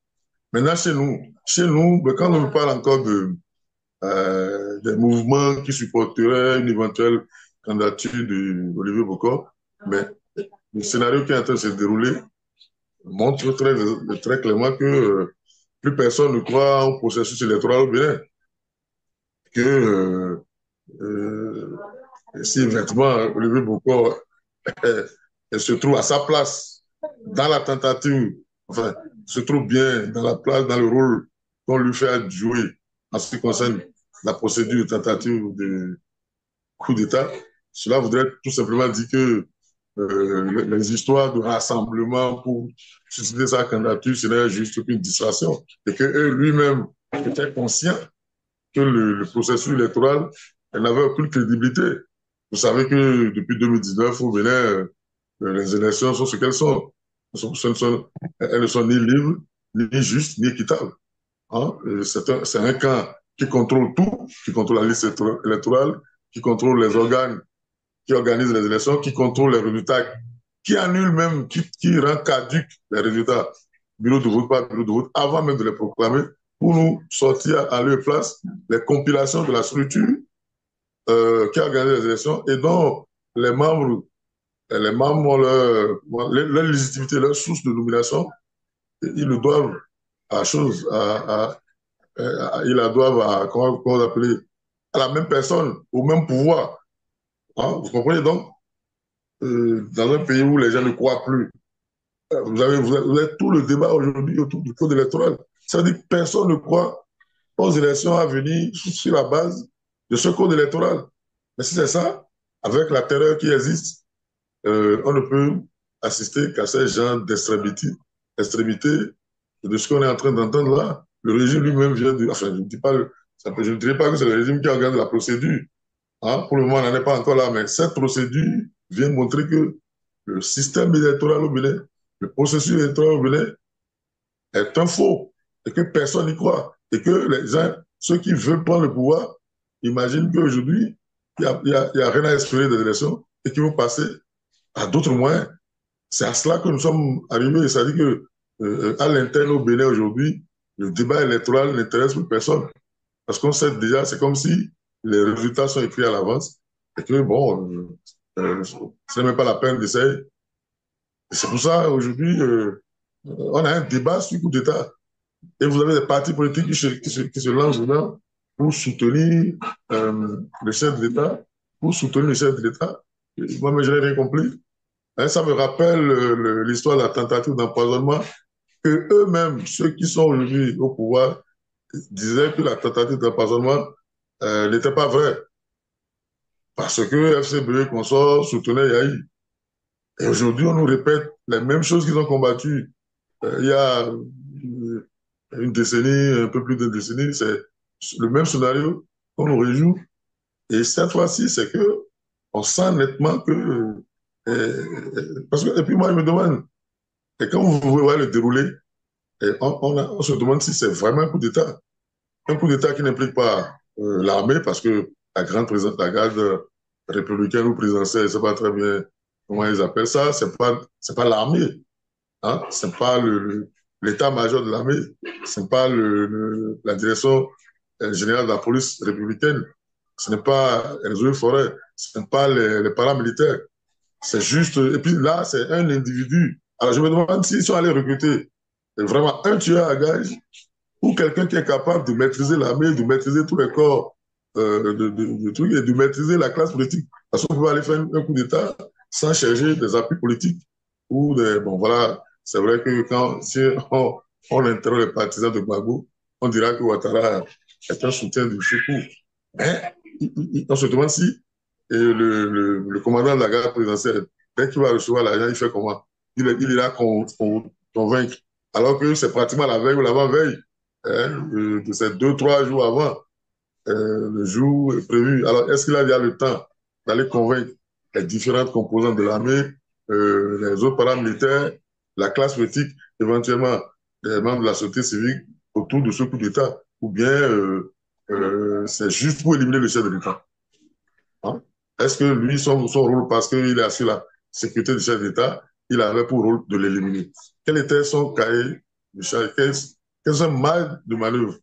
Speaker 2: Maintenant, chez nous, quand on parle encore des mouvements qui supporteraient une éventuelle candidature d'Olivier Bokor, mais le scénario qui est en train de se dérouler montre très clairement que plus personne ne croit au processus électoral au Bénin. Que si effectivement Olivier Bokor se trouve à sa place dans la tentative, enfin, se trouve bien dans la place, dans le rôle qu'on lui fait jouer en ce qui concerne la procédure de tentative de coup d'État, cela voudrait tout simplement dire que les histoires de rassemblement pour susciter sa candidature serait juste une distraction et que lui-même était conscient que le processus électoral n'avait aucune crédibilité. Vous savez que depuis 2019, au Bénin, les élections sont ce qu'elles sont. Elles ne sont ni libres, ni justes, ni équitables. Hein? C'est un camp qui contrôle tout, qui contrôle la liste électorale, qui contrôle les organes qui organisent les élections, qui contrôle les résultats, qui annule même, qui rend caduque les résultats, bureau de vote par bureau de vote, avant même de les proclamer, pour nous sortir à leur place les compilations de la structure qui organise les élections et dont les membres ont leur légitimité, leur source de nomination, ils le doivent à chose, ils la doivent à, comment on appelle, à la même personne, au même pouvoir. Hein, vous comprenez donc, dans un pays où les gens ne croient plus, vous avez tout le débat aujourd'hui autour du code électoral. Ça veut dire que personne ne croit aux élections à venir sur la base de ce code électoral. Mais si c'est ça, avec la terreur qui existe, on ne peut assister qu'à ces gens d'extrémité de ce qu'on est en train d'entendre là. Le régime lui-même vient de... Enfin, je ne dirais pas que c'est le régime qui organise la procédure. Hein, pour le moment, on n'en est pas encore là, mais cette procédure vient montrer que le système électoral au Bénin, le processus électoral au Bénin est un faux et que personne n'y croit. Et que les gens, ceux qui veulent prendre le pouvoir, imaginent qu'aujourd'hui, il n'y a rien à espérer des élections et qu'ils vont passer à d'autres moyens. C'est à cela que nous sommes arrivés. C'est-à-dire que à l'interne au Bénin aujourd'hui, le débat électoral n'intéresse plus personne. Parce qu'on sait déjà, c'est comme si les résultats sont écrits à l'avance et que, bon, ce n'est même pas la peine d'essayer. C'est pour ça, aujourd'hui, on a un débat sur le coup d'État. Et vous avez des partis politiques qui se lancent dedans pour soutenir le chef de l'État, pour soutenir le chef de l'État. Moi, mais je n'ai rien compris. Hein, ça me rappelle l'histoire de la tentative d'empoisonnement que eux-mêmes, ceux qui sont aujourd'hui au pouvoir, disaient que la tentative d'empoisonnement n'était pas vraie. Parce que FCBE et consorts soutenaient Yahi. Et aujourd'hui, on nous répète les mêmes choses qu'ils ont combattues il y a une décennie, un peu plus d'une décennie. C'est le même scénario qu'on nous réjoue. Et cette fois-ci, c'est que on sent nettement que... parce que, et puis moi, je me demande, et quand vous voyez le déroulé, on se demande si c'est vraiment un coup d'État. Un coup d'État qui n'implique pas l'armée, parce que la grande présidente, la garde républicaine ou présidentielle, je ne sais pas très bien comment ils appellent ça, c'est pas l'armée. Hein? C'est pas l'état-major de l'armée. C'est pas la direction générale de la police républicaine. Ce n'est pas les eaux et forêts. Ce n'est pas les paramilitaires. C'est juste, et puis là, c'est un individu. Alors je me demande s'ils sont allés recruter vraiment un tueur à gage ou quelqu'un qui est capable de maîtriser l'armée, de maîtriser tous les corps de trucs et de maîtriser la classe politique. Parce qu'on peut aller faire un coup d'État sans chercher des appuis politiques ou des, bon voilà, c'est vrai que si on interroge les partisans de Gbagbo, on dira que Ouattara est un soutien du Choukou. Mais on se demande si le commandant de la garde présidentielle, dès qu'il va recevoir l'argent, il fait comment? Il ira convaincre. Alors que c'est pratiquement la veille ou l'avant-veille, hein, de ces 2-3 jours avant le jour prévu. Alors, est-ce qu'il a déjà le temps d'aller convaincre les différentes composantes de l'armée, les autres paramilitaires, la classe politique, éventuellement les membres de la société civile, autour de ce coup d'État, ou bien c'est juste pour éliminer le chef de l'État. Hein? Est-ce que lui, son rôle, parce qu'il est assis la sécurité du chef d'État, il avait pour rôle de l'éliminer? Quel était son cahier de charge? Quel est son mal de manœuvre?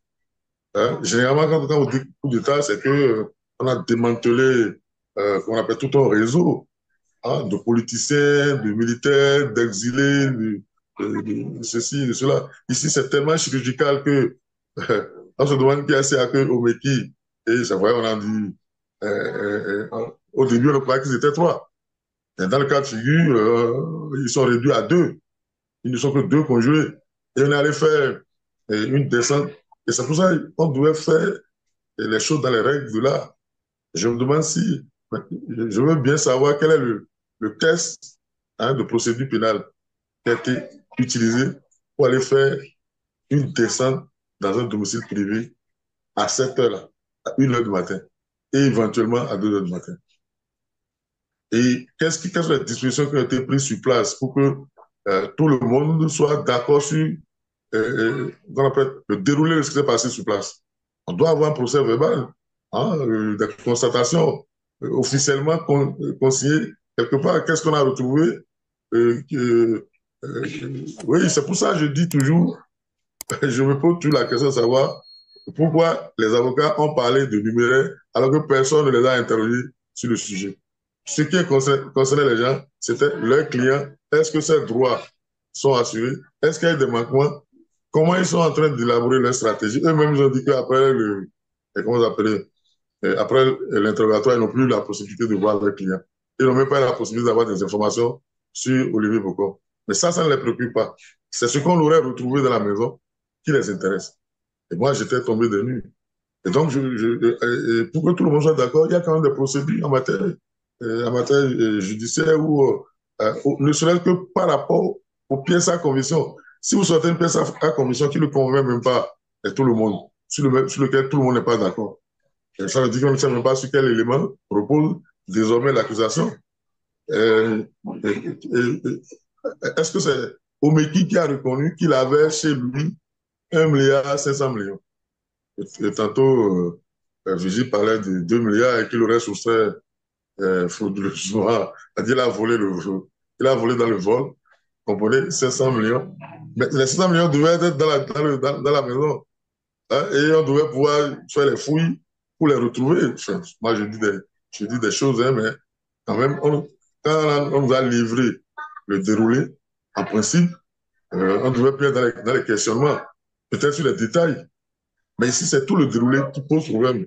Speaker 2: Hein? Généralement, quand on dit coup d'État, c'est que on a démantelé, qu'on appelle tout un réseau, hein, de politiciens, de militaires, d'exilés, de ceci, de cela. Ici, c'est tellement chirurgical que on se demande qui a assez à que au Meki. Et c'est vrai, on a dit, au début, on croyait qu'ils étaient trois. Et dans le cas de figure, ils sont réduits à deux. Ils ne sont que deux conjurés. Et on est allé faire une descente. Et c'est pour ça qu'on devait faire les choses dans les règles de l'art. Je me demande si, je veux bien savoir quel est le test, hein, de procédure pénale qui a été utilisé pour aller faire une descente dans un domicile privé à cette heure-là, à 1 heure du matin, et éventuellement à 2 heures du matin. Et quelles sont les dispositions qui ont été prises sur place pour que tout le monde soit d'accord sur le déroulé de ce qui s'est passé sur place? On doit avoir un procès verbal, hein, des constatations officiellement consignées quelque part. Qu'est-ce qu'on a retrouvé? Oui, c'est pour ça que je dis toujours, je me pose toujours la question de savoir pourquoi les avocats ont parlé de numéraires alors que personne ne les a interrogés sur le sujet. Ce qui concernait les gens, c'était leurs clients. Est-ce que ces droits sont assurés? Est-ce qu'il y a des manquements? Comment ils sont en train d'élaborer leur stratégie? Eux-mêmes, ils ont dit qu'après comment vous appelez, après l'interrogatoire, ils n'ont plus la possibilité de voir leurs clients. Ils n'ont même pas la possibilité d'avoir des informations sur Olivier Bocor. Mais ça ne les préoccupe pas. C'est ce qu'on aurait retrouvé dans la maison qui les intéresse. Et moi, j'étais tombé de nuit. Et donc, pour que tout le monde soit d'accord, il y a quand même des procédures en matière judiciaire où, ne serait-ce que par rapport aux pièces à conviction. Si vous sortez une pièce à conviction qui ne convainc même pas tout le monde, sur lequel tout le monde n'est pas d'accord, ça veut dire qu'on ne sait même pas sur quel élément repose désormais l'accusation. Est-ce que c'est Omeki qui a reconnu qu'il avait chez lui 1,5 milliard et tantôt, Vigile parlait de 2 milliards et qu'il aurait soustrait frauduleusement. Il a volé il a volé dans le vol, comprenez, 500 millions. Mais les 500 millions devaient être dans la maison. Hein, et on devait pouvoir faire les fouilles pour les retrouver. Enfin, moi, je dis des choses, hein, mais quand même, quand on nous a livré le déroulé, en principe, on devait plus être dans les questionnements, peut-être sur les détails. Mais ici, c'est tout le déroulé qui pose problème.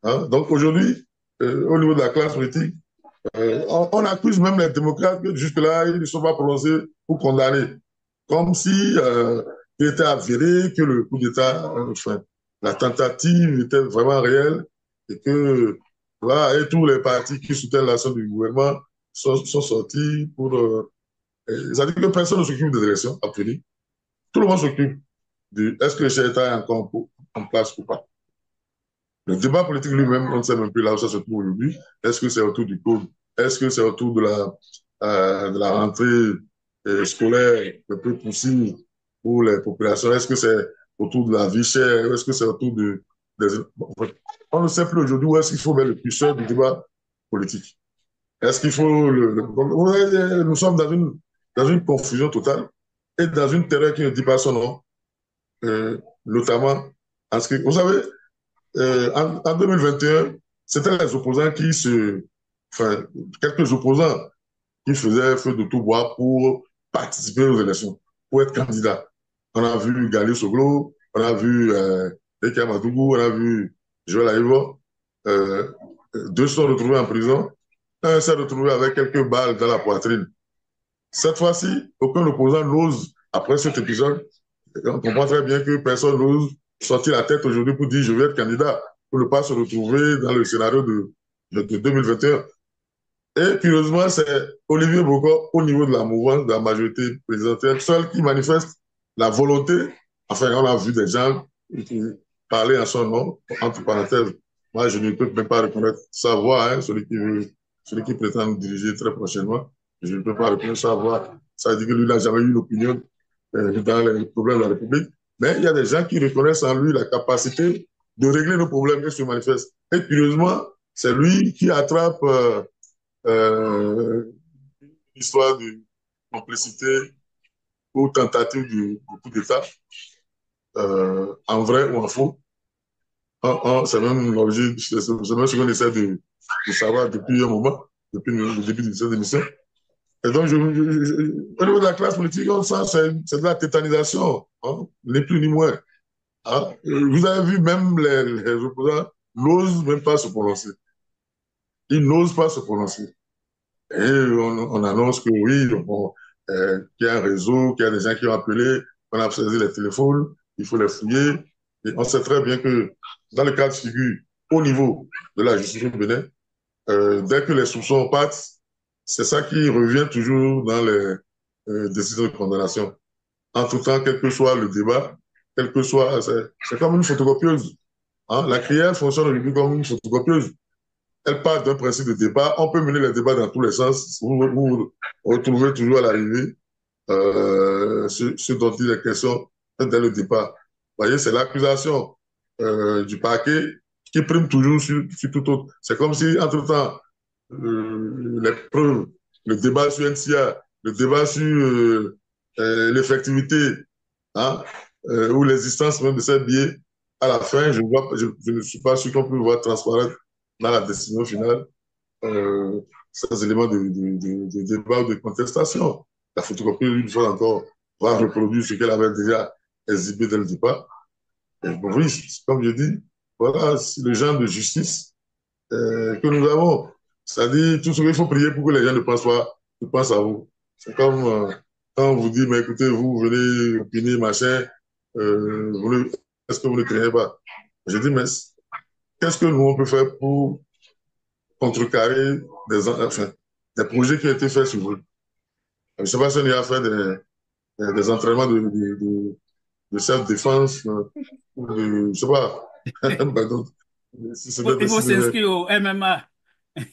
Speaker 2: Hein? Donc aujourd'hui, au niveau de la classe politique, on accuse même les démocrates que jusque-là, ils ne sont pas prononcés pour condamner. Comme si il était avéré que le coup d'État, enfin, la tentative était vraiment réelle et que voilà, et tous les partis qui soutiennent l'action du gouvernement sont sortis pour... ça veut dire que personne ne s'occupe des élections à venir. Tout le monde s'occupe de est-ce que le chef d'État est encore en place ou pas. Le débat politique lui-même, on ne sait même plus là où ça se trouve aujourd'hui. Est-ce que c'est autour du code? Est-ce que c'est autour de la rentrée scolaire un peu poussive pour les populations? Est-ce que c'est autour de la vie chère? Est-ce que c'est autour des... Bon, on ne sait plus aujourd'hui où est-ce qu'il faut mettre le curseur du débat politique. Est-ce qu'il faut... Nous sommes dans une confusion totale et dans une terreur qui ne dit pas son nom, notamment en ce que... Vous savez, en 2021, c'était les opposants enfin, quelques opposants qui faisaient feu de tout bois pour participer aux élections, pour être candidats. On a vu Gali Soglo, on a vu Eka Madougou, on a vu Joël Aïvo. Deux se sont retrouvés en prison. Un s'est retrouvé avec quelques balles dans la poitrine. Cette fois-ci, aucun opposant n'ose, après cet épisode, on comprend très bien que personne n'ose sortir la tête aujourd'hui pour dire je vais être candidat, pour ne pas se retrouver dans le scénario de 2021. Et curieusement, c'est Olivier Bocor, au niveau de la mouvance, de la majorité présidentielle, seul qui manifeste la volonté. Enfin, on a vu des gens qui parler en son nom, entre parenthèses. Moi, je ne peux même pas reconnaître sa voix, hein, celui qui prétend nous diriger très prochainement. Je ne peux pas reconnaître sa voix. Ça veut dire que lui n'a jamais eu l'opinion dans les problèmes de la République. Mais il y a des gens qui reconnaissent en lui la capacité de régler nos problèmes et se manifestent. Et curieusement, c'est lui qui attrape euh, l'histoire de complicité ou tentative du coup d'État, en vrai ou en faux. C'est même l'objet, c'est même ce qu'on essaie de savoir depuis un moment, depuis le début de cette émission. Et donc, au niveau de la classe politique, on sent c'est de la tétanisation, hein, ni plus ni moins. Hein. Vous avez vu, même les opposants n'osent même pas se prononcer. Ils n'osent pas se prononcer. Et on annonce que oui, bon, qu'il y a un réseau, qu'il y a des gens qui ont appelé, on a saisi les téléphones, il faut les fouiller. Et on sait très bien que dans le cas de figure, au niveau de la justice au Bénin, dès que les soupçons partent, c'est ça qui revient toujours dans les décisions de condamnation. En tout temps, quel que soit le débat, quel que soit, c'est comme une photocopieuse. Hein? La crière fonctionne aujourd'hui comme une photocopieuse. Elle part d'un principe de débat. On peut mener les débats dans tous les sens. Vous retrouvez toujours à l'arrivée ce dont il est question dès le départ. Vous voyez, c'est l'accusation du parquet qui prime toujours sur tout autre. C'est comme si, entre-temps, les preuves, le débat sur NCA, le débat sur l'effectivité, hein, ou l'existence même de ces billets, à la fin, je ne suis pas sûr qu'on peut voir transparaître dans la décision finale euh, ces éléments de débat ou de contestation. La photocopie, une fois encore, va reproduire ce qu'elle avait déjà exhibé dès le départ. Et bon, oui, comme je dis, voilà le genre de justice que nous avons. C'est-à-dire, tout ce qu'il faut prier pour que les gens ne pensent pas, ne pensent à vous. C'est comme quand on vous dit, mais écoutez, vous venez opiner, machin, est-ce que vous ne craignez pas? Je dis, mais qu'est-ce que nous, on peut faire pour contrecarrer enfin, des projets qui ont été faits sur vous? Je ne sais pas si on y a fait des entraînements de self-défense, ou de, je ne sais pas. Ben donc, si c'est
Speaker 1: Il faut
Speaker 2: décidé,
Speaker 1: s'inscrire au MMA.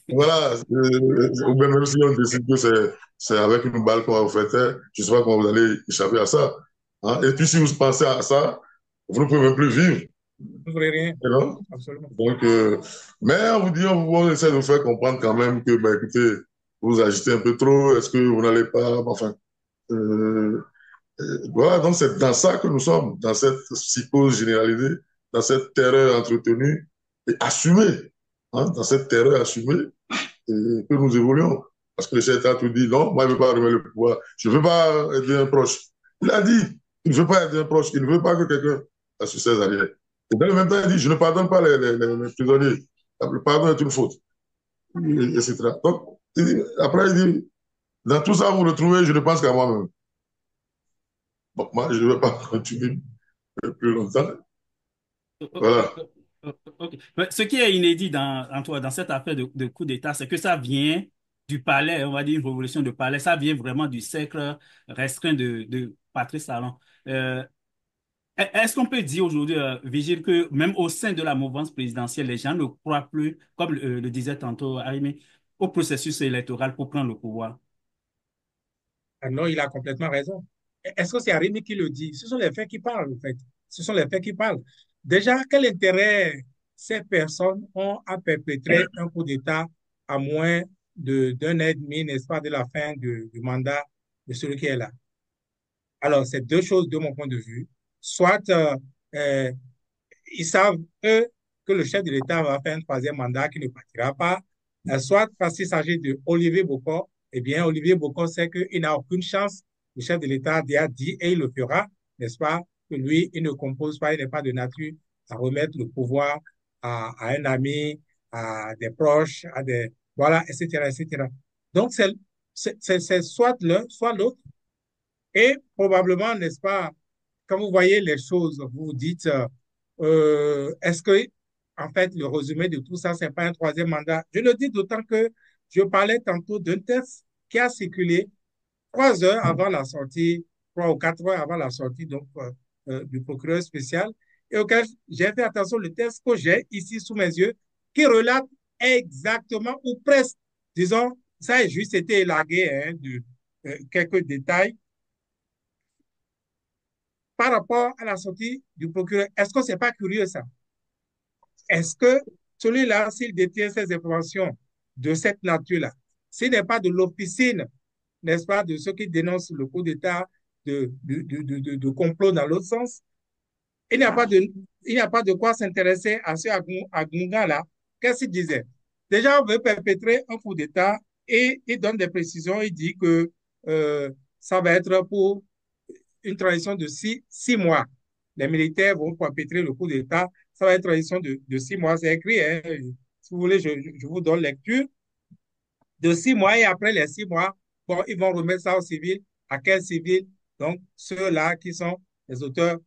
Speaker 2: voilà, ou bien même si on décide que c'est avec une balle qu'on va vous faire taire, je ne sais pas comment vous allez échapper à ça. Hein? Et puis si vous pensez à ça, vous ne pouvez même plus vivre.
Speaker 3: Vous ne ferez rien.
Speaker 2: Non.
Speaker 3: Absolument.
Speaker 2: Donc, mais on vous dit, on essaie de vous faire comprendre quand même que, bah, écoutez, vous agitez un peu trop, est-ce que vous n'allez pas, enfin, euh, voilà, donc c'est dans ça que nous sommes, dans cette psychose généralisée, dans cette terreur entretenue et assumée, hein, dans cette terreur assumée que nous évoluons. Parce que le chef d'État tout dit, non, moi, je ne veux pas remettre le pouvoir, je ne veux pas aider un proche. Il a dit, il ne veut pas aider un proche, il ne veut pas que quelqu'un assure ses arrières. Et dans le même temps, il dit, je ne pardonne pas les prisonniers. Le pardon est une faute, etc. Donc, après, il dit, dans tout ça, vous le trouvez, je ne pense qu'à moi-même. Bon, moi, je ne vais pas continuer plus longtemps. Voilà.
Speaker 1: Ok. Mais ce qui est inédit dans cette affaire de coup d'État, c'est que ça vient du palais, on va dire une révolution de palais, ça vient vraiment du cercle restreint de Patrice Talon. Euh, Est-ce qu'on peut dire aujourd'hui, Vigile, que même au sein de la mouvance présidentielle, les gens ne croient plus, comme le disait tantôt Arimé, au processus électoral pour prendre le pouvoir?
Speaker 3: Ah non, il a complètement raison. Est-ce que c'est Arimi qui le dit? Ce sont les faits qui parlent, en fait. Ce sont les faits qui parlent. Déjà, quel intérêt ces personnes ont à perpétrer un coup d'État à moins d'un an et demi, n'est-ce pas, de la fin du mandat de celui qui est là? Alors, c'est deux choses de mon point de vue. Soit euh, ils savent, eux, que le chef de l'État va faire un troisième mandat qui ne partira pas, soit parce qu'il s'agit de Olivier Bocor, eh bien, Olivier Bocor sait qu'il n'a aucune chance. Le chef de l'État a dit, et il le fera, n'est-ce pas, que lui, il ne compose pas, il n'est pas de nature à remettre le pouvoir à un ami, à des proches, à des, voilà, etc., etc. Donc, c'est soit l'un, soit l'autre. Et probablement, n'est-ce pas, quand vous voyez les choses, vous vous dites, est-ce que, en fait, le résumé de tout ça, c'est pas un troisième mandat? Je le dis d'autant que je parlais tantôt d'un texte qui a circulé 3 heures avant la sortie, 3 ou 4 heures avant la sortie donc, du procureur spécial, et auquel j'ai fait attention le texte que j'ai ici sous mes yeux, qui relate exactement, ou presque, disons, ça a juste été élagué hein, de quelques détails par rapport à la sortie du procureur. Est-ce que ce n'est pas curieux ça? Est-ce que celui-là, s'il détient ces informations de cette nature-là, s'il n'est pas de l'officine, n'est-ce pas, de ceux qui dénoncent le coup d'État, de complot dans l'autre sens, il n'y a pas de, il n'y a pas de quoi s'intéresser à ce Agunga-là. Qu'est-ce qu'il disait? Déjà, on veut perpétrer un coup d'État et il donne des précisions. Il dit que ça va être pour une transition de 6 mois. Les militaires vont perpétrer le coup d'État. Ça va être une transition de 6 mois. C'est écrit. Hein. Si vous voulez, je vous donne lecture. De 6 mois et après les 6 mois, bon, ils vont remettre ça aux civils. À quels civils? Donc, ceux-là qui sont les auteurs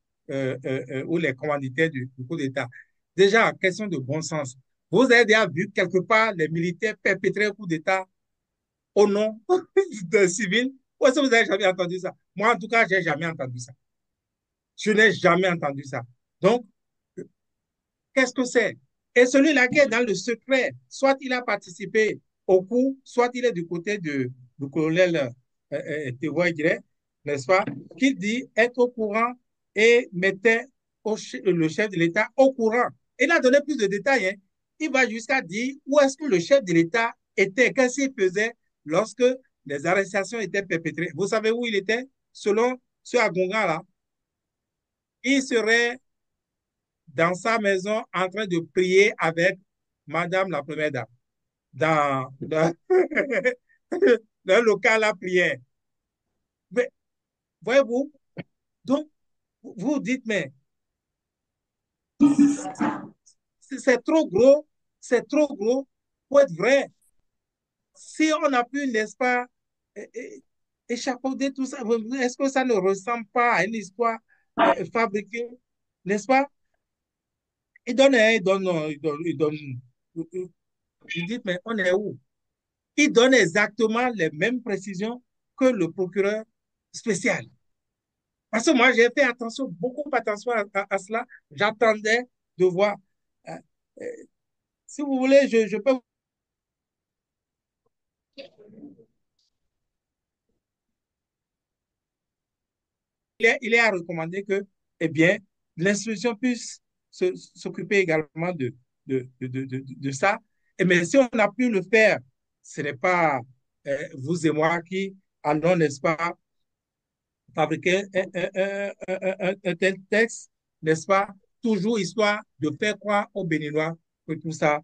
Speaker 3: ou les commanditaires du coup d'État. Déjà, question de bon sens. Vous avez déjà vu quelque part les militaires perpétrer un coup d'État au nom d'un civil? Ou est-ce que vous n'avez jamais entendu ça? Moi, en tout cas, je n'ai jamais entendu ça. Je n'ai jamais entendu ça. Donc, qu'est-ce que c'est? Et celui-là qui est dans le secret, soit il a participé au coup, soit il est du côté du colonel Thévois, n'est-ce pas, qui dit être au courant et mettait le chef de l'État au courant. Il a donné plus de détails. Hein. Il va jusqu'à dire où est-ce que le chef de l'État était, qu'est-ce qu'il faisait lorsque les arrestations étaient perpétrées. Vous savez où il était? Selon ce Agonga-là, il serait dans sa maison en train de prier avec Madame la Première Dame dans le local à prière. Mais voyez-vous, donc vous dites, mais c'est trop gros, c'est trop gros pour être vrai. Si on a pu, n'est-ce pas, échapper tout ça, est-ce que ça ne ressemble pas à une histoire fabriquée, n'est-ce pas? Il donne, il donne, il donne, il donne. Vous dites, mais on est où? Il donne exactement les mêmes précisions que le procureur spécial. Parce que moi, j'ai fait attention, beaucoup attention à cela. J'attendais de voir. Euh, euh, si vous voulez, je peux. Il est à recommander que, eh bien, l'institution puisse s'occuper également de ça. Et mais si on a pu le faire, ce n'est pas vous et moi qui allons, n'est-ce pas, fabriquer un tel texte, n'est-ce pas, toujours histoire de faire croire aux Béninois que tout ça,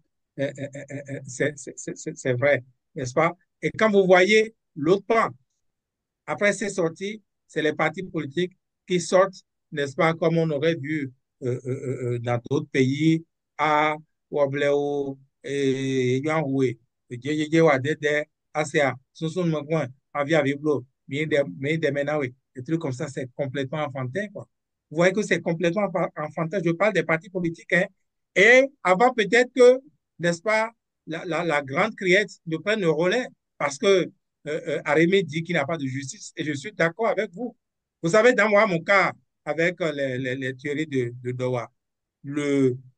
Speaker 3: c'est vrai, n'est-ce pas? Et quand vous voyez l'autre pan, après ces sorties, c'est les partis politiques qui sortent, n'est-ce pas, comme on aurait vu dans d'autres pays, à Wableo et Yanhoué, Djédjé Wadede, ACA, Sosun Mokwan, Avia Viblo, Menawe, des trucs comme ça, c'est complètement enfantin, quoi. Vous voyez que c'est complètement enfantin. Je parle des partis politiques, hein. Et avant peut-être que, n'est-ce pas, la grande criette ne prenne le relais, parce que Arémé dit qu'il n'a pas de justice et je suis d'accord avec vous. Vous savez, dans moi, mon cas, avec les théories de Doha,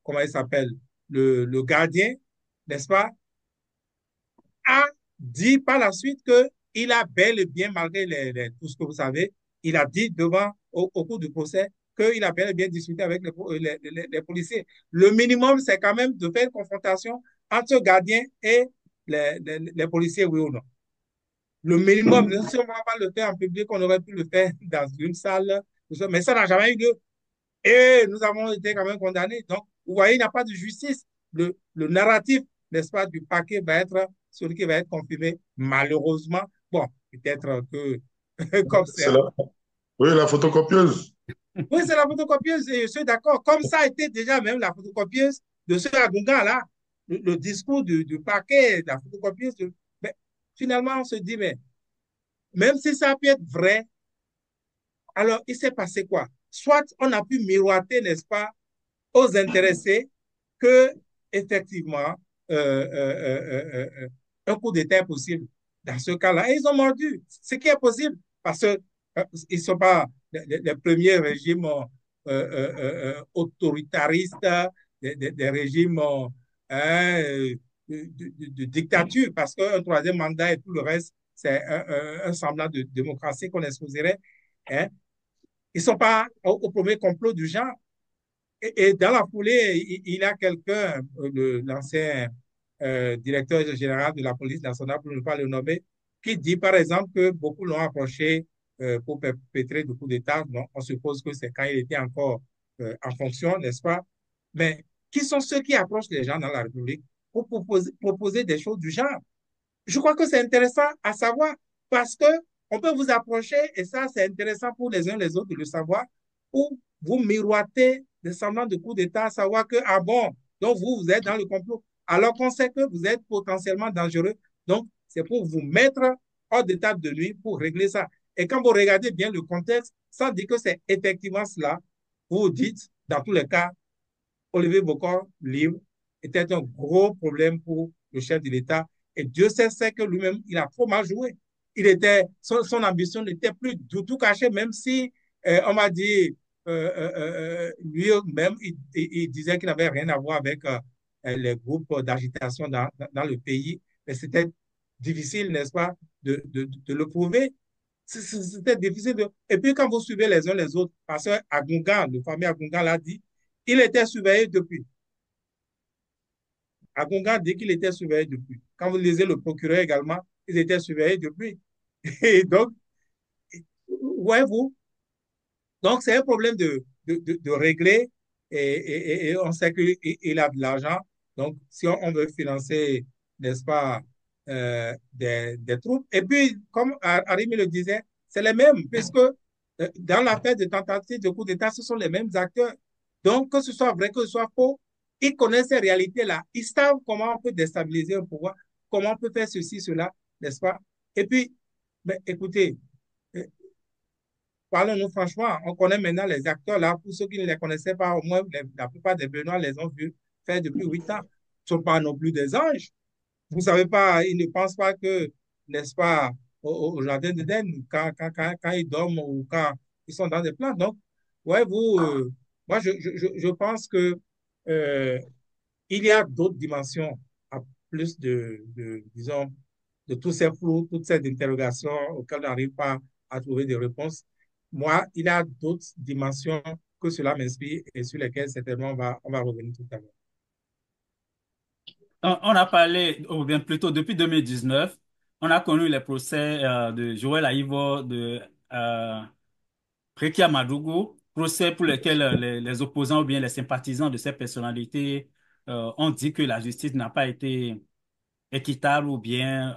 Speaker 3: comment il s'appelle, le gardien, n'est-ce pas, a dit par la suite qu'il a bel et bien, malgré tout ce que vous savez, il a dit au cours du procès, qu'il a bel et bien discuté avec les policiers. Le minimum, c'est quand même de faire une confrontation entre le gardien et les policiers, oui ou non. Le minimum, si on ne va pas le faire en public, on aurait pu le faire dans une salle, mais ça n'a jamais eu lieu. Et nous avons été quand même condamnés. Donc, vous voyez, il n'y a pas de justice. Le narratif, n'est-ce pas, du paquet va être celui qui va être confirmé, malheureusement. Bon, peut-être que, comme c'est.
Speaker 2: C'est la... Oui, la photocopieuse.
Speaker 3: Oui, c'est la photocopieuse, et je suis d'accord. Comme ça a été déjà même la photocopieuse de ce Agunga-là, le discours du paquet, la photocopieuse. Mais finalement, on se dit, mais même si ça peut être vrai, alors il s'est passé quoi? Soit on a pu miroiter, n'est-ce pas, aux intéressés que, effectivement, un coup d'État est possible. Dans ce cas-là, ils ont mordu, ce qui est possible, parce qu'ils ne sont pas les premiers régimes autoritaristes, des régimes hein, de dictature, parce qu'un troisième mandat et tout le reste, c'est un semblant de démocratie qu'on exposerait. Hein. Ils ne sont pas au premier complot du genre. Et dans la foulée, il y a quelqu'un, l'ancien directeur général de la police nationale, pour ne pas le nommer, qui dit par exemple que beaucoup l'ont approché pour perpétrer du coup d'État. Donc, on suppose que c'est quand il était encore en fonction, n'est-ce pas? Mais qui sont ceux qui approchent les gens dans la République pour proposer des choses du genre? Je crois que c'est intéressant à savoir parce que on peut vous approcher et ça, c'est intéressant pour les uns les autres de le savoir, ou vous miroiter des semblants de coup d'État, savoir que, ah bon, donc vous êtes dans le complot, alors qu'on sait que vous êtes potentiellement dangereux. Donc, c'est pour vous mettre hors d'état de nuit pour régler ça. Et quand vous regardez bien le contexte, ça dit que c'est effectivement cela. Vous vous dites, dans tous les cas, Olivier Bocor, libre, était un gros problème pour le chef de l'État. Et Dieu sait que lui-même, il a trop mal joué. Son ambition n'était plus du tout cachée, même si on m'a dit, lui-même, il disait qu'il n'avait rien à voir avec les groupes d'agitation dans le pays. Mais c'était difficile, n'est-ce pas, de le prouver. C'était difficile de... Et puis, quand vous suivez les uns les autres, parce que Agungan, le fameux Agungan l'a dit, il était surveillé depuis. Agungan dit qu'il était surveillé depuis. Quand vous lisez le procureur également, ils étaient surveillés depuis. Et donc, voyez-vous, donc c'est un problème de régler et on sait qu'il a de l'argent. Donc, si on veut financer, n'est-ce pas, des troupes. Et puis, comme Arimi le disait, c'est les mêmes, puisque dans l'affaire de tentative de coup d'État, ce sont les mêmes acteurs. Donc, que ce soit vrai, que ce soit faux, ils connaissent ces réalités-là. Ils savent comment on peut déstabiliser un pouvoir, comment on peut faire ceci, cela, n'est-ce pas? Et puis, mais, écoutez, euh, parlons-nous franchement, on connaît maintenant les acteurs là. Pour ceux qui ne les connaissaient pas, au moins la plupart des Benoît les ont vus faire depuis 8 ans. Ce ne sont pas non plus des anges. Vous ne savez pas, ils ne pensent pas que, n'est-ce pas, au jardin d'Éden, quand ils dorment ou quand ils sont dans des plans. Donc, ouais, moi, je pense que euh, il y a d'autres dimensions à plus disons, de tous ces flous, toutes ces interrogations auxquelles on n'arrive pas à trouver des réponses. Moi, il y a d'autres dimensions que cela m'inspire et sur lesquelles certainement on va revenir tout à l'heure.
Speaker 1: On a parlé, ou bien plutôt depuis 2019, on a connu les procès de Joël Aïvo, de Rekia Madougou, procès pour lesquels les opposants ou bien les sympathisants de ces personnalités ont dit que la justice n'a pas été équitable ou bien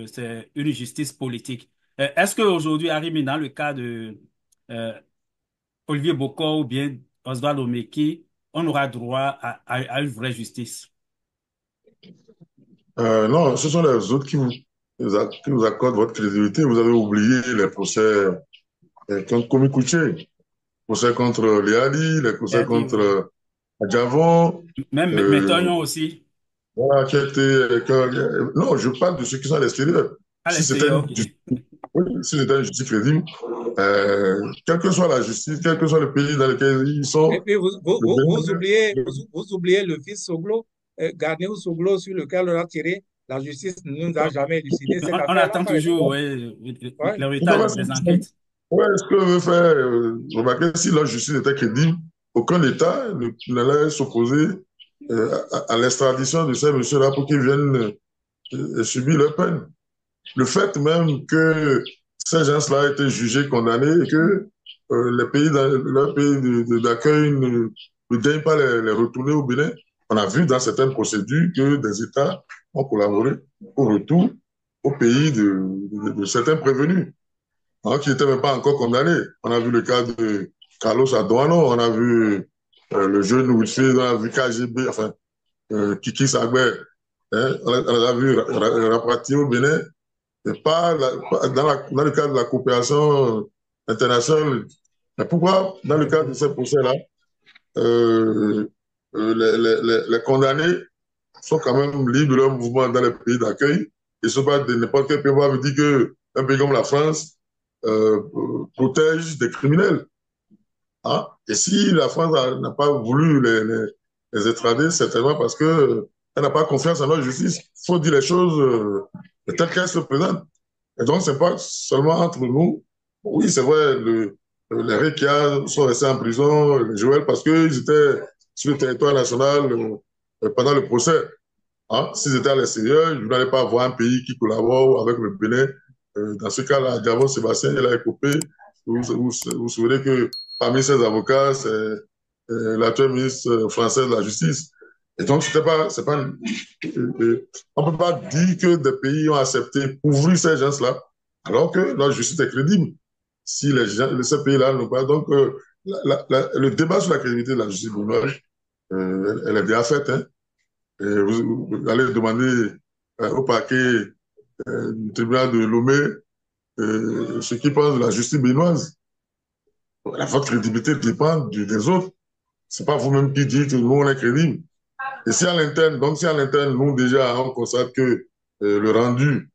Speaker 1: c'est une justice politique. Est-ce qu'aujourd'hui, Arimi, dans le cas de euh, Olivier Bocor ou bien Oswald Omeki, on aura droit à une vraie justice?
Speaker 2: Non, ce sont les autres qui vous accordent votre crédibilité. Vous avez oublié les procès contre Komi Kouché, procès contre Léali, les procès
Speaker 1: C'est-à-dire, oui.
Speaker 2: contre Adjavon.
Speaker 1: Même
Speaker 2: Euh,
Speaker 1: Méthodion aussi,
Speaker 2: voilà, non, je parle de ceux qui sont à l'extérieur.
Speaker 1: à
Speaker 2: Si c'était
Speaker 1: l'extérieur,
Speaker 2: une,
Speaker 1: ok.
Speaker 2: oui, si c'était une justice crédible, quelle que soit la justice, quel que soit le pays dans lequel ils
Speaker 3: Et
Speaker 2: sont,
Speaker 3: puis,
Speaker 2: le Bénin,
Speaker 3: vous oubliez le fils Soglo, Ghanéou Soglo, sur lequel on a tiré. La justice ne nous a jamais élucidé cette
Speaker 1: On
Speaker 3: affaire-là,
Speaker 1: attend
Speaker 3: par
Speaker 1: toujours
Speaker 3: exemple.
Speaker 1: ouais,
Speaker 3: Ouais.
Speaker 1: le
Speaker 2: tout à
Speaker 1: résultat
Speaker 2: fait,
Speaker 1: des enquêtes.
Speaker 2: ouais, ce que veut faire remarquer, si la justice était crédible, aucun État n'allait s'opposer à l'extradition de ces messieurs-là pour qu'ils viennent subir leur peine. Le fait même que ces gens-là aient été jugés, condamnés et que les pays, leur pays d'accueil ne daignent pas les retourner au Bénin, on a vu dans certaines procédures que des États ont collaboré au retour au pays de certains prévenus, hein, qui n'étaient même pas encore condamnés. On a vu le cas de Carlos Adouano, on a vu le jeune Wilfried, on a vu KGB, enfin, Kiki Sagbe, hein, on a vu Rapati au Bénin, et dans le cadre de la coopération internationale. Mais pourquoi, dans le cadre de ces procès-là, euh, les condamnés sont quand même libres de leur mouvement dans les pays d'accueil et ce pas de n'importe quel pays veut dire qu'un pays comme la France protège des criminels. Hein? Et si la France n'a pas voulu les extrader, c'est certainement parce qu'elle n'a pas confiance en leur justice. Il faut dire les choses telles qu'elles se présentent. Et donc, c'est pas seulement entre nous. Oui, c'est vrai, les Rekia sont restés en prison, les Joël, parce qu'ils étaient sur le territoire national pendant le procès. Hein. S'ils étaient à l'extérieur, je n'allais pas voir un pays qui collabore avec le Bénin. Dans ce cas-là, Diavon Sébastien, il a écopé. Vous souvenez que parmi ses avocats, c'est l'actuel ministre français de la Justice. Et donc, c'est pas, on ne peut pas dire que des pays ont accepté pour ouvrir ces gens-là, alors que la justice est crédible. Si les gens, ces pays-là n'ont pas. Donc, le débat sur la crédibilité de la justice brunoise, elle est bien faite. Hein. Vous allez demander au parquet du tribunal de Lomé ce qu'ils pensent de la justice béninoise. Votre crédibilité dépend des autres. C'est pas vous-même qui dites que nous, on est crédible. Et si à l'interne, donc si à l'interne, nous déjà, on constate que le rendu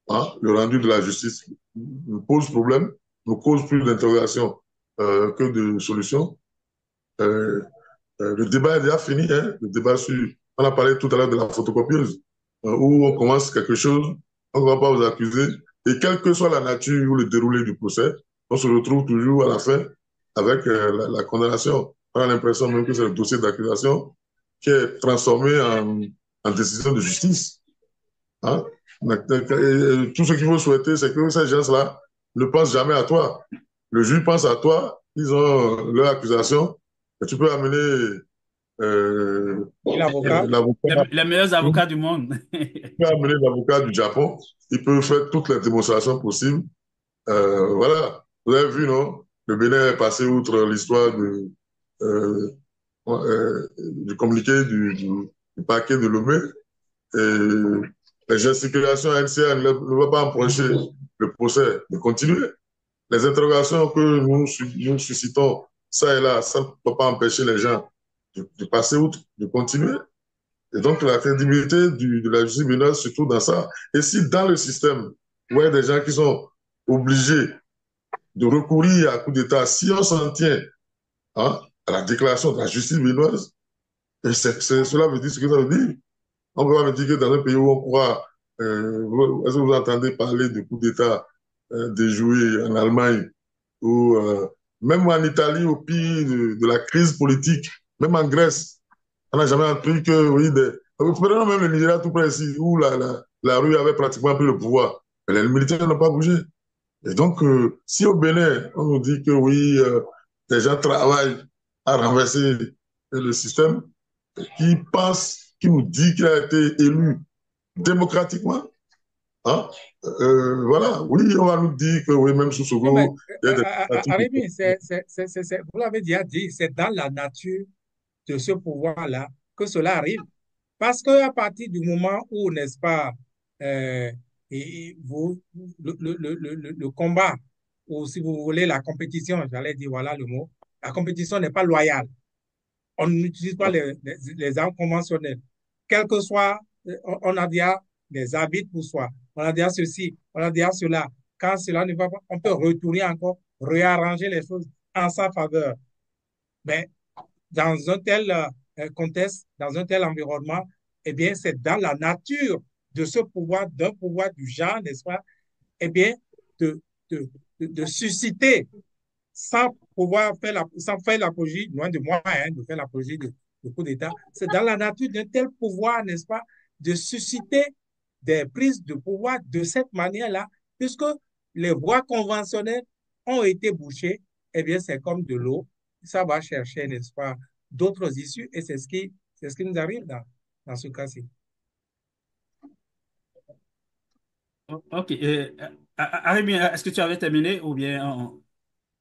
Speaker 2: de la justice nous pose problème, nous cause plus d'interrogations que de solutions, le débat est déjà fini. Hein, le débat sur, on a parlé tout à l'heure de la photocopieuse, où on commence quelque chose, on ne va pas vous accuser, et quelle que soit la nature ou le déroulé du procès, on se retrouve toujours à la fin avec la condamnation. On a l'impression même que c'est le dossier d'accusation qui est transformé en décision de justice. Hein? Tout ce qu'il faut souhaiter, c'est que ces gens-là ne pensent jamais à toi. Le juge pense à toi, ils ont leur accusation, et tu peux amener
Speaker 3: L'avocat.
Speaker 1: Les meilleurs avocats du monde.
Speaker 2: tu peux amener l'avocat du Japon, il peut faire toutes les démonstrations possibles. Voilà, vous avez vu, non? Le Bénin est passé outre l'histoire du communiqué du parquet de Lomé. Et les gesticulations NCA ne vont pas empêcher le procès de continuer. Les interrogations que nous suscitons, ça et là, ça ne peut pas empêcher les gens de passer outre, de continuer. Et donc, la crédibilité de la justice béninoise se trouve dans ça. Et si dans le système, il y a des gens qui sont obligés de recourir à coup d'État, si on s'en tient hein, à la déclaration de la justice béninoise, cela veut dire ce que ça veut dire. On ne peut pas me dire que dans un pays où on croit, est-ce que vous entendez parler de coup d'État déjoué en Allemagne ou même en Italie au pire de la crise politique, même en Grèce, on n'a jamais appris que, oui, prenons même le Nigeria tout près ici, où la rue avait pratiquement pris le pouvoir. Mais les militaires n'ont pas bougé. Et donc, si au Bénin, on nous dit que oui, des gens travaillent à renverser le système, qui nous dit qu'il a été élu démocratiquement, hein, voilà, oui, on va nous dire que oui, même sous
Speaker 3: Non, mais,
Speaker 2: Sogo, il y a des
Speaker 3: Arémi, vous l'avez déjà dit, c'est dans la nature de ce pouvoir-là que cela arrive. Parce qu'à partir du moment où, n'est-ce pas, euh, le combat, ou si vous voulez, la compétition, j'allais dire, voilà le mot, la compétition n'est pas loyale. On n'utilise pas les armes conventionnelles. Quel que soit, on a déjà des habits pour soi, on a déjà ceci, on a déjà cela. Quand cela ne va pas, on peut retourner encore, réarranger les choses en sa faveur. Mais dans un tel contexte, dans un tel environnement, eh bien, c'est dans la nature de ce pouvoir, d'un pouvoir du genre, n'est-ce pas, eh bien, de, de susciter, sans pouvoir faire sans faire l'apologie, loin de moi, hein, de faire l'apologie de coup d'État, c'est dans la nature d'un tel pouvoir, n'est-ce pas, de susciter des prises de pouvoir de cette manière-là, puisque les voies conventionnelles ont été bouchées, eh bien, c'est comme de l'eau, ça va chercher, n'est-ce pas, d'autres issues, et c'est ce qui nous arrive dans ce cas-ci.
Speaker 1: Ok. Arémi, est-ce que tu avais terminé ou bien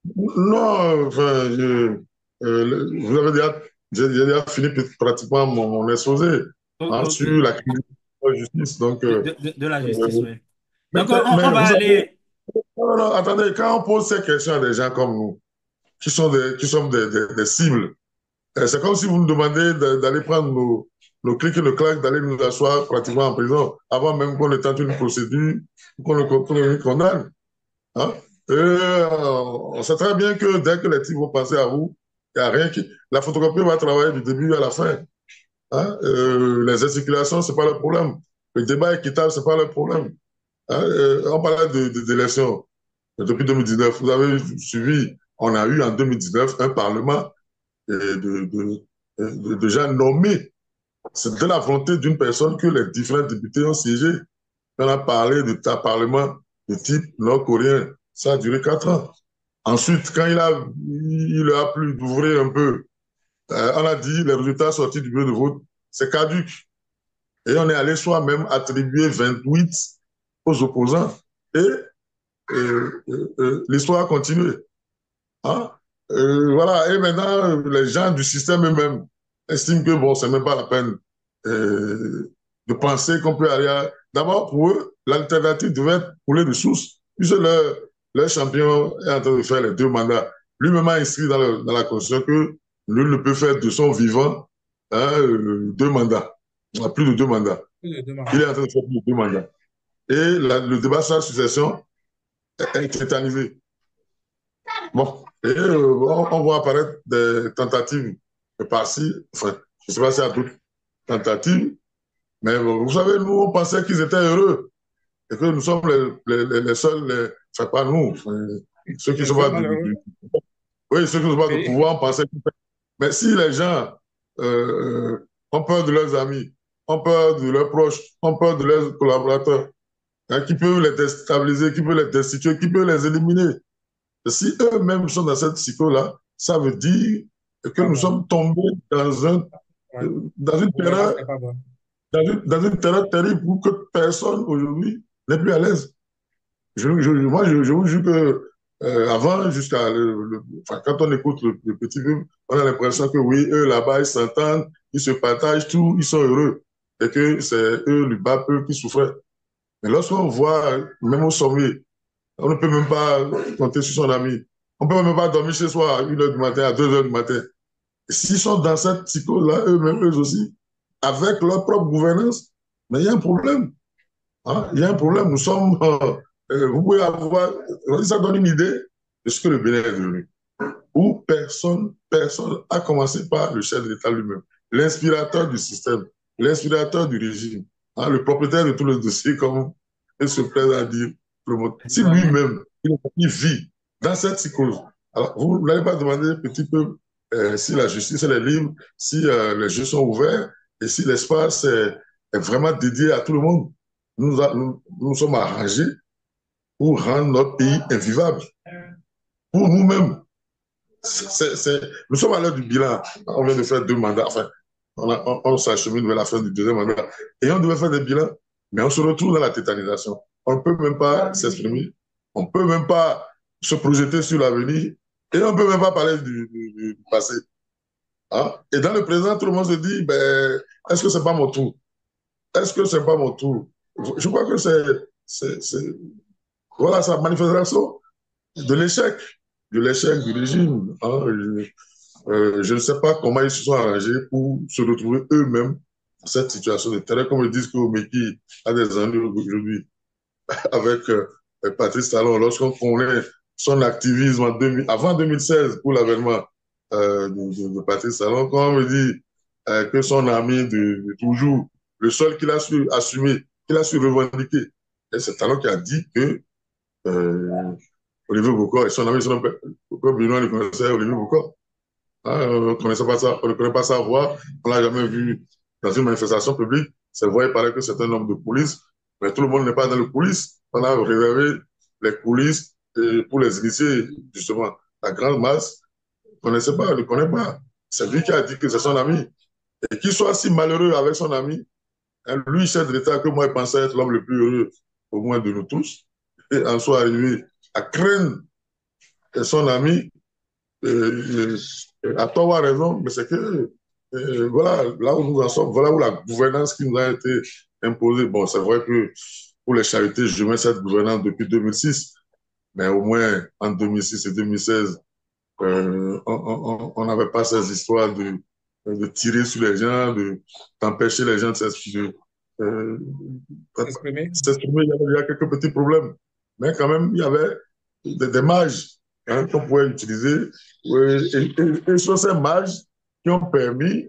Speaker 2: Non, enfin, vous avez j'ai déjà fini pratiquement mon exposé hein,
Speaker 1: Ok.
Speaker 2: sur la crise de la justice. Donc,
Speaker 1: De la justice, oui.
Speaker 2: mais,
Speaker 1: Donc,
Speaker 2: mais
Speaker 1: on va
Speaker 2: vous savez,
Speaker 1: aller.
Speaker 2: non, non, attendez, quand on pose ces questions à des gens comme nous, qui sont des cibles, c'est comme si vous nous demandez d'aller prendre nos clics et nos claques, d'aller nous asseoir pratiquement en prison, avant même qu'on ait tenté une procédure, qu'on le condamne. Hein? On sait très bien que dès que les types vont penser à vous, il n'y a rien qui. La photocopie va travailler du début à la fin. Hein? Les gesticulations, ce n'est pas le problème. Le débat équitable, ce n'est pas le problème. Hein? On parlait d'élections depuis 2019. Vous avez suivi, on a eu en 2019 un Parlement de gens nommés. C'est de la volonté d'une personne que les différents députés ont siégé. On a parlé d'un Parlement de type nord-coréen. Ça a duré 4 ans. Ensuite, quand il a plu d'ouvrir un peu, on a dit les résultats sortis du bureau de vote, c'est caduc. Et on est allé soi-même attribuer 28 aux opposants. Et l'histoire a continué. Hein? Voilà. Et maintenant, les gens du système eux-mêmes estiment que bon, c'est même pas la peine de penser qu'on peut aller. D'abord, pour eux, l'alternative devait être couler de source, puisque leur champion est en train de faire les 2 mandats. Lui-même a inscrit dans la Constitution que nul ne peut faire de son vivant 2 mandats, plus de 2 mandats. Il est en train de faire plus de 2 mandats. Et le débat sur la succession est tétanisé. Bon, et on voit apparaître des tentatives par-ci. Enfin, je ne sais pas s'il y a d'autres tentatives, mais vous savez, nous, on pensait qu'ils étaient heureux et que nous sommes les seuls, enfin, pas nous, ceux qui sont pas oui, ceux qui sont pas du pouvoir, on pensait. Mais si les gens ont peur de leurs amis, ont peur de leurs proches, ont peur de leurs collaborateurs, hein, qui peuvent les déstabiliser, qui peuvent les destituer, qui peuvent les éliminer. Si eux-mêmes sont dans cette psycho-là, ça veut dire que nous sommes tombés dans une terreur, dans une terreur terrible pour que personne aujourd'hui n'est plus à l'aise. Moi, je vous jure que avant, enfin, quand on écoute le petit film, on a l'impression que oui, eux là-bas, ils s'entendent, ils se partagent tout, ils sont heureux. Et que c'est eux, le bas peuple, qui souffraient. Mais lorsqu'on voit, même au sommet, on ne peut même pas compter sur son ami. On ne peut même pas dormir chez soi à 1h du matin, à 2h du matin. S'ils sont dans cette psycho-là, eux-mêmes, eux aussi, avec leur propre gouvernance, mais il y a un problème. Hein? Il y a un problème. Nous sommes. Vous pouvez avoir. Ça donne une idée de ce que le Bénin est devenu. Où personne, a commencé par le chef de l'État lui-même, l'inspirateur du système, l'inspirateur du régime, hein, le propriétaire de tout le dossier, comme il se plaît à dire tout le monde. Si lui-même, il vit dans cette psychose, alors vous n'allez pas demander petit peu si la justice est libre, si les jeux sont ouverts et si l'espace est vraiment dédié à tout le monde. Nous sommes arrangés pour rendre notre pays invivable, pour nous-mêmes. Nous sommes à l'heure du bilan. On vient de faire 2 mandats. Enfin, on s'achemine vers la fin du 2e mandat. Et on devait faire des bilans, mais on se retrouve dans la tétanisation. On ne peut même pas s'exprimer. On ne peut même pas se projeter sur l'avenir. Et on ne peut même pas parler du passé. Hein? Et dans le présent, tout le monde se dit, ben, est-ce que ce n'est pas mon tour? Est-ce que ce n'est pas mon tour? Je crois que voilà, sa manifestation de l'échec du régime. Hein. Je ne sais pas comment ils se sont arrangés pour se retrouver eux-mêmes dans cette situation de terreur. Comme ils disent que Omeki a des ennuis aujourd'hui avec Patrice Talon, lorsqu'on connaît son activisme avant 2016 pour l'avènement de Patrice Talon, quand on me dit que son ami de toujours, le seul qu'il a su assumer, qu'il a su revendiquer, et c'est Talon qui a dit que Olivier Bokor et son ami, pourquoi Benoît le connaissait Olivier Bokor. Hein, on ne connaissait pas ça, on ne connaît pas sa voix, on ne l'a jamais vu dans une manifestation publique. C'est vrai, il paraît que c'est un homme de police, mais tout le monde n'est pas dans le coulisses. On a réservé les coulisses pour les initiés, justement. La grande masse ne connaissait pas, ne connaît pas. C'est lui qui a dit que c'est son ami. Et qu'il soit si malheureux avec son ami, hein, lui, chef de l'État, que moi, il pensais être l'homme le plus heureux, au moins de nous tous, et en soit arrivé à craindre son ami, à tort ou à raison, mais c'est que voilà, là où nous en sommes, voilà où la gouvernance qui nous a été imposée. Bon, c'est vrai que pour les charités, je mets cette gouvernance depuis 2006, mais au moins en 2006 et 2016, on n'avait pas ces histoires de tirer sur les gens, d'empêcher les gens de s'exprimer. Il y a quelques petits problèmes, mais quand même, il y avait des marges, hein, qu'on pouvait utiliser. Et ce sont ces marges qui ont permis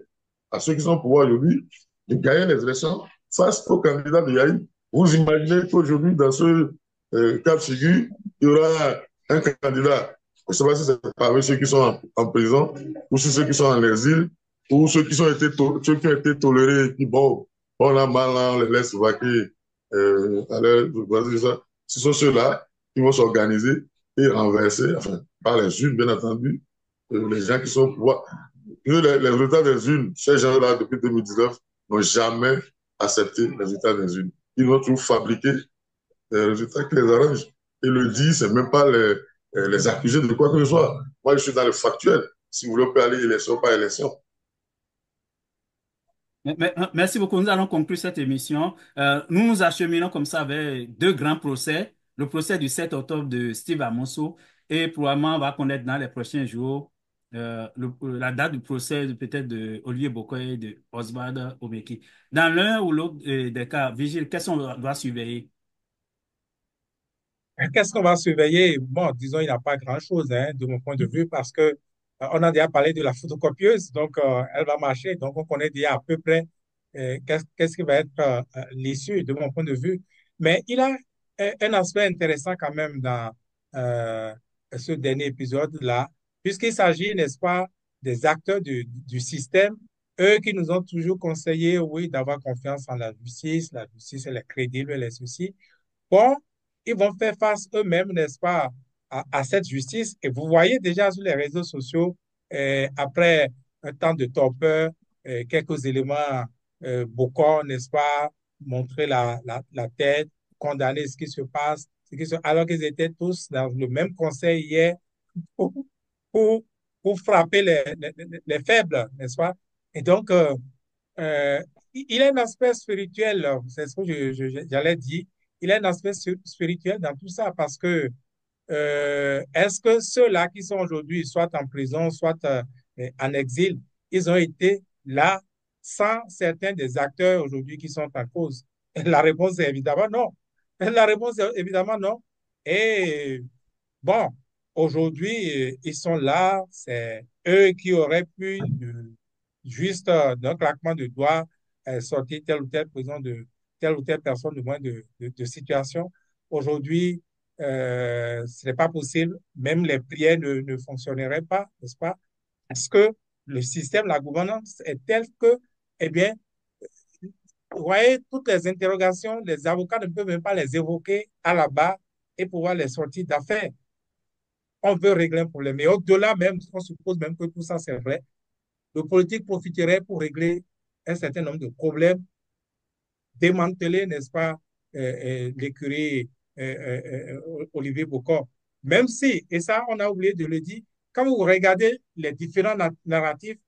Speaker 2: à ceux qui sont au pouvoir aujourd'hui de gagner les élections face aux candidats de Yahi. Vous imaginez qu'aujourd'hui, dans ce cas de figure, il y aura un candidat Je ne sais pas si c'est parmi ceux qui sont en prison, ou si ceux qui sont en exil, ou ceux qui, ceux qui ont été tolérés et qui, bon, on a mal, là, on les laisse vaquer à leur, ça. Ce sont ceux-là qui vont s'organiser et renverser, enfin, par les unes, bien entendu, les gens qui sont au pouvoir. Les résultats des unes, ces gens-là, depuis 2019, n'ont jamais accepté les résultats des unes. Ils vont toujours fabriquer des résultats qui les arrangent. Et le dit, c'est même pas les accuser de quoi que ce soit. Moi, je suis dans le factuel. Si vous voulez, on peut aller élection par élection.
Speaker 1: Merci beaucoup. Nous allons conclure cette émission. Nous nous acheminons comme ça vers deux grands procès. Le procès du 7 octobre de Steve Amosso et probablement on va connaître dans les prochains jours la date du procès peut-être de Olivier Bokoye et de Oswald Omeki. Dans l'un ou l'autre des cas, Vigile, qu'est-ce qu'on doit surveiller?
Speaker 3: Qu'est-ce qu'on va surveiller? Bon, disons, il n'y a pas grand-chose, hein, de mon point de vue, parce que on a déjà parlé de la photocopieuse, donc elle va marcher, donc on connaît déjà à peu près qu'est-ce qui va être l'issue de mon point de vue. Mais il a un aspect intéressant quand même dans euh, ce dernier épisode-là, puisqu'il s'agit, n'est-ce pas, des acteurs du système, eux qui nous ont toujours conseillé, oui, d'avoir confiance en la justice, elle est crédible, elle est ceci. Bon, ils vont faire face eux-mêmes, n'est-ce pas, à cette justice. Et vous voyez déjà sur les réseaux sociaux, après un temps de torpeur, quelques éléments beaucoup, n'est-ce pas, montrer la tête, condamner ce qui se passe, alors qu'ils étaient tous dans le même conseil hier pour, pour, pour frapper les faibles, n'est-ce pas? Et donc, euh, il a un aspect spirituel, c'est ce que j'allais dire. Il a un aspect spirituel dans tout ça parce que est-ce que ceux-là qui sont aujourd'hui soit en prison, soit en exil, ils ont été là sans certains des acteurs aujourd'hui qui sont en cause? La réponse est évidemment non. La réponse est évidemment non. Et bon, aujourd'hui, ils sont là, c'est eux qui auraient pu, juste d'un claquement de doigts, sortir telle ou telle prison de telle ou telle personne de moins de situation. Aujourd'hui, ce n'est pas possible. Même les prières ne fonctionneraient pas, n'est-ce pas? Parce que le système, la gouvernance est telle que, eh bien, vous voyez, toutes les interrogations, les avocats ne peuvent même pas les évoquer à la barre et pouvoir les sortir d'affaires. On veut régler un problème. Et au-delà même, on suppose même que tout ça, c'est vrai. Le politique profiterait pour régler un certain nombre de problèmes, démanteler, n'est-ce pas, l'écurie Olivier Bocor. Même si, et ça, on a oublié de le dire, quand vous regardez les différents narratifs,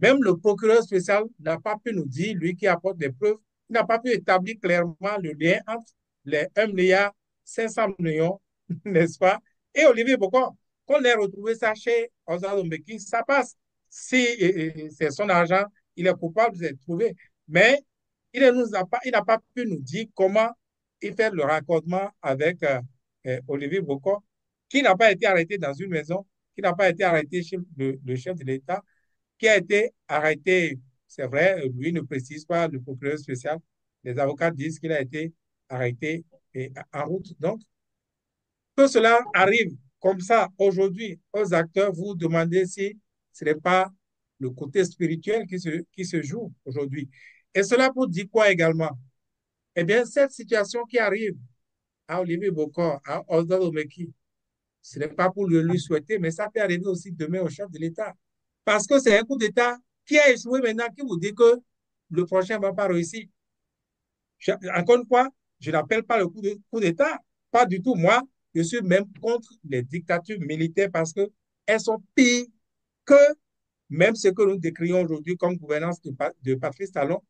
Speaker 3: même le procureur spécial n'a pas pu nous dire, lui qui apporte des preuves, il n'a pas pu établir clairement le lien entre les 1 milliard 500 millions, n'est-ce pas, et Olivier Bocor. Qu'on ait retrouvé ça chez Oswald Mbeki, ça passe. Si c'est son argent, il est coupable, c'est trouvé. Mais il n'a pas pu nous dire comment il fait le raccordement avec Olivier Bocor, qui n'a pas été arrêté dans une maison, qui n'a pas été arrêté chez le chef de l'État, qui a été arrêté, c'est vrai, lui ne précise pas, le procureur spécial. Les avocats disent qu'il a été arrêté en route. Donc, que cela arrive comme ça aujourd'hui aux acteurs, vous demandez si ce n'est pas le côté spirituel qui se joue aujourd'hui. Et cela pour dire quoi également? Eh bien, cette situation qui arrive à Olivier Bokor, à Oswald Omeki, ce n'est pas pour lui souhaiter, mais ça peut arriver aussi demain au chef de l'État. Parce que c'est un coup d'État qui a échoué maintenant, qui vous dit que le prochain ne va pas réussir. Encore une fois, je n'appelle pas le coup d'État, pas du tout. Moi, je suis même contre les dictatures militaires parce qu'elles sont pires que même ce que nous décrions aujourd'hui comme gouvernance de Patrice Talon.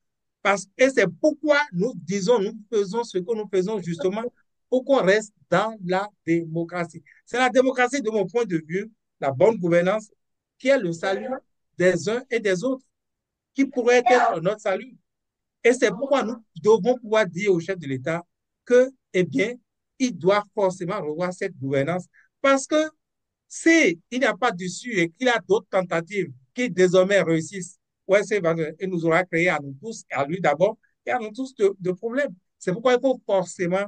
Speaker 3: Et c'est pourquoi nous disons, nous faisons ce que nous faisons justement pour qu'on reste dans la démocratie. C'est la démocratie, de mon point de vue, la bonne gouvernance, qui est le salut des uns et des autres, qui pourrait être notre salut. Et c'est pourquoi nous devons pouvoir dire au chef de l'État que, eh bien, il doit forcément revoir cette gouvernance parce que s'il n'y a pas d'issue et qu'il y a d'autres tentatives qui désormais réussissent, ouais, il nous aura créé à nous tous, à lui d'abord, et à nous tous de problèmes. C'est pourquoi il faut forcément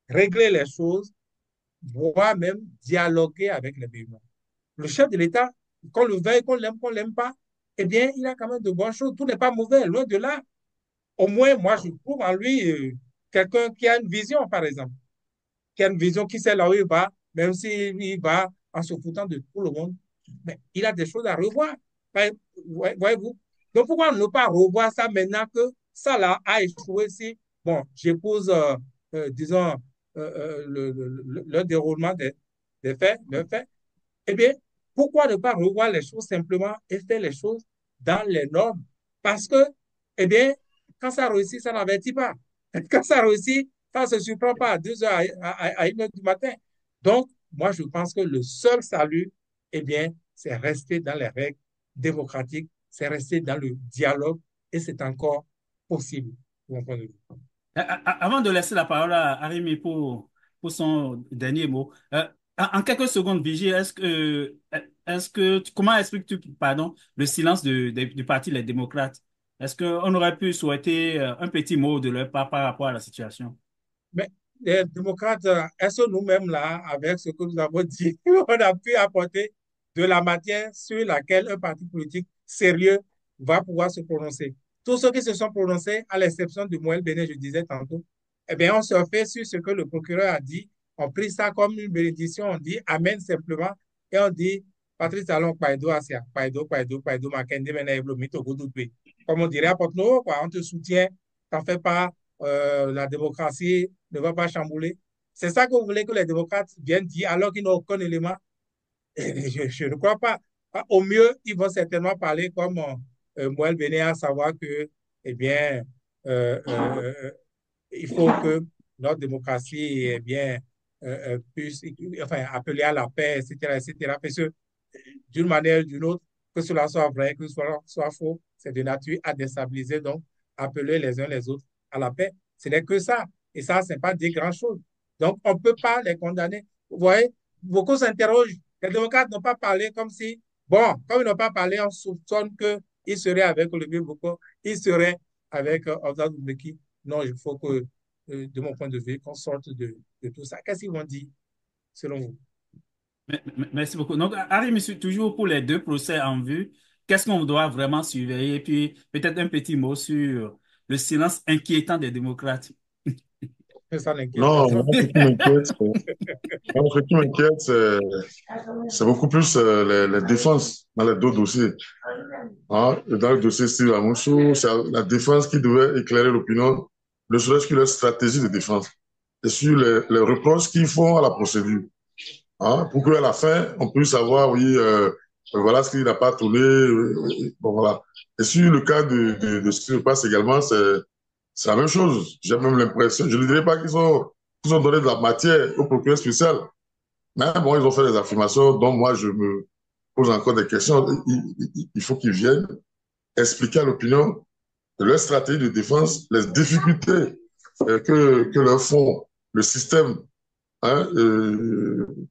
Speaker 3: régler les choses voire même dialoguer avec les Béninois. Le chef de l'État, qu'on le veuille, qu'on l'aime pas, eh bien, il a quand même de bonnes choses. Tout n'est pas mauvais, loin de là. Au moins, moi, je trouve en lui quelqu'un qui a une vision, par exemple, qui a une vision, qui sait là où il va, même s'il va en se foutant de tout le monde. Mais il a des choses à revoir. Voyez-vous? Donc, pourquoi ne pas revoir ça maintenant que ça là a échoué si, bon, j'épouse, disons, le déroulement des faits, eh bien, pourquoi ne pas revoir les choses simplement et faire les choses dans les normes? Parce que, eh bien, quand ça réussit, ça n'avertit pas. Quand ça réussit, ça ne se surprend pas à 2 heures, à 1 heure du matin. Donc, moi, je pense que le seul salut, eh bien, c'est rester dans les règles démocratiques, c'est rester dans le dialogue et c'est encore possible, de mon point de vue.
Speaker 1: Avant de laisser la parole à Arimi pour son dernier mot, en quelques secondes, Vigie, comment expliques-tu, pardon, le silence du Parti Les Démocrates? Est-ce qu'on aurait pu souhaiter un petit mot de leur part par rapport à la situation?
Speaker 3: Mais les démocrates, est-ce que nous-mêmes, là, avec ce que nous avons dit, on a pu apporter de la matière sur laquelle un parti politique sérieux va pouvoir se prononcer? Tous ceux qui se sont prononcés, à l'exception de Moël Béné, je disais tantôt, eh bien, on se fait sur ce que le procureur a dit. On prit ça comme une bénédiction. On dit Amen simplement. Et on dit Patrice Talon, Paido, Asia, Paido, Paido, Paido, Makende, Mene, Mito, Goudoupe. Comme on dirait à Porto, quoi, on te soutient, t'en fais pas, la démocratie ne va pas chambouler. C'est ça que vous voulez que les démocrates viennent dire alors qu'ils n'ont aucun élément. Je ne crois pas. Au mieux, ils vont certainement parler comme Moël Béné, à savoir que, eh bien, euh, euh, euh, il faut que notre démocratie eh bien, puisse enfin, appeler à la paix, etc., etc. Parce que d'une manière ou d'une autre, que cela soit vrai, que cela soit faux, c'est de nature à déstabiliser, donc appeler les uns les autres à la paix. Ce n'est que ça. Et ça, ce n'est pas dire grand-chose. Donc, on ne peut pas les condamner. Vous voyez, beaucoup s'interrogent. Les démocrates n'ont pas parlé comme si, bon, comme ils n'ont pas parlé, on soupçonne qu'ils seraient avec Olivier Boko, ils seraient avec Ozan Mbeki. Non, il faut que, de mon point de vue, qu'on sorte de tout ça. Qu'est-ce qu'ils vont dire, selon vous?
Speaker 1: Merci beaucoup. Donc, Harry, monsieur, toujours pour les deux procès en vue, qu'est-ce qu'on doit vraiment surveiller? Et puis, peut-être un petit mot sur le silence inquiétant des démocrates.
Speaker 3: Ça n'inquiète
Speaker 2: Non,
Speaker 3: personne.
Speaker 2: moi, ce qui m'inquiète, c'est beaucoup plus les défenses dans les deux dossiers. Hein? Dans le dossier Steve Amoussou, c'est la défense qui devait éclairer l'opinion, ne serait-ce que leur stratégie de défense, et sur les reproches qu'ils font à la procédure. Hein? Pour qu'à la fin, on puisse savoir, oui, voilà ce qu'il n'a pas tourné. Bon, voilà. Et sur le cas de ce qui se passe également, c'est la même chose. J'ai même l'impression, je ne dirais pas qu'ils ont donné de la matière au procureur spécial. Mais bon, ils ont fait des affirmations dont moi, je me pose encore des questions. Il faut qu'ils viennent expliquer à l'opinion leur stratégie de défense, les difficultés que leur font le système, hein,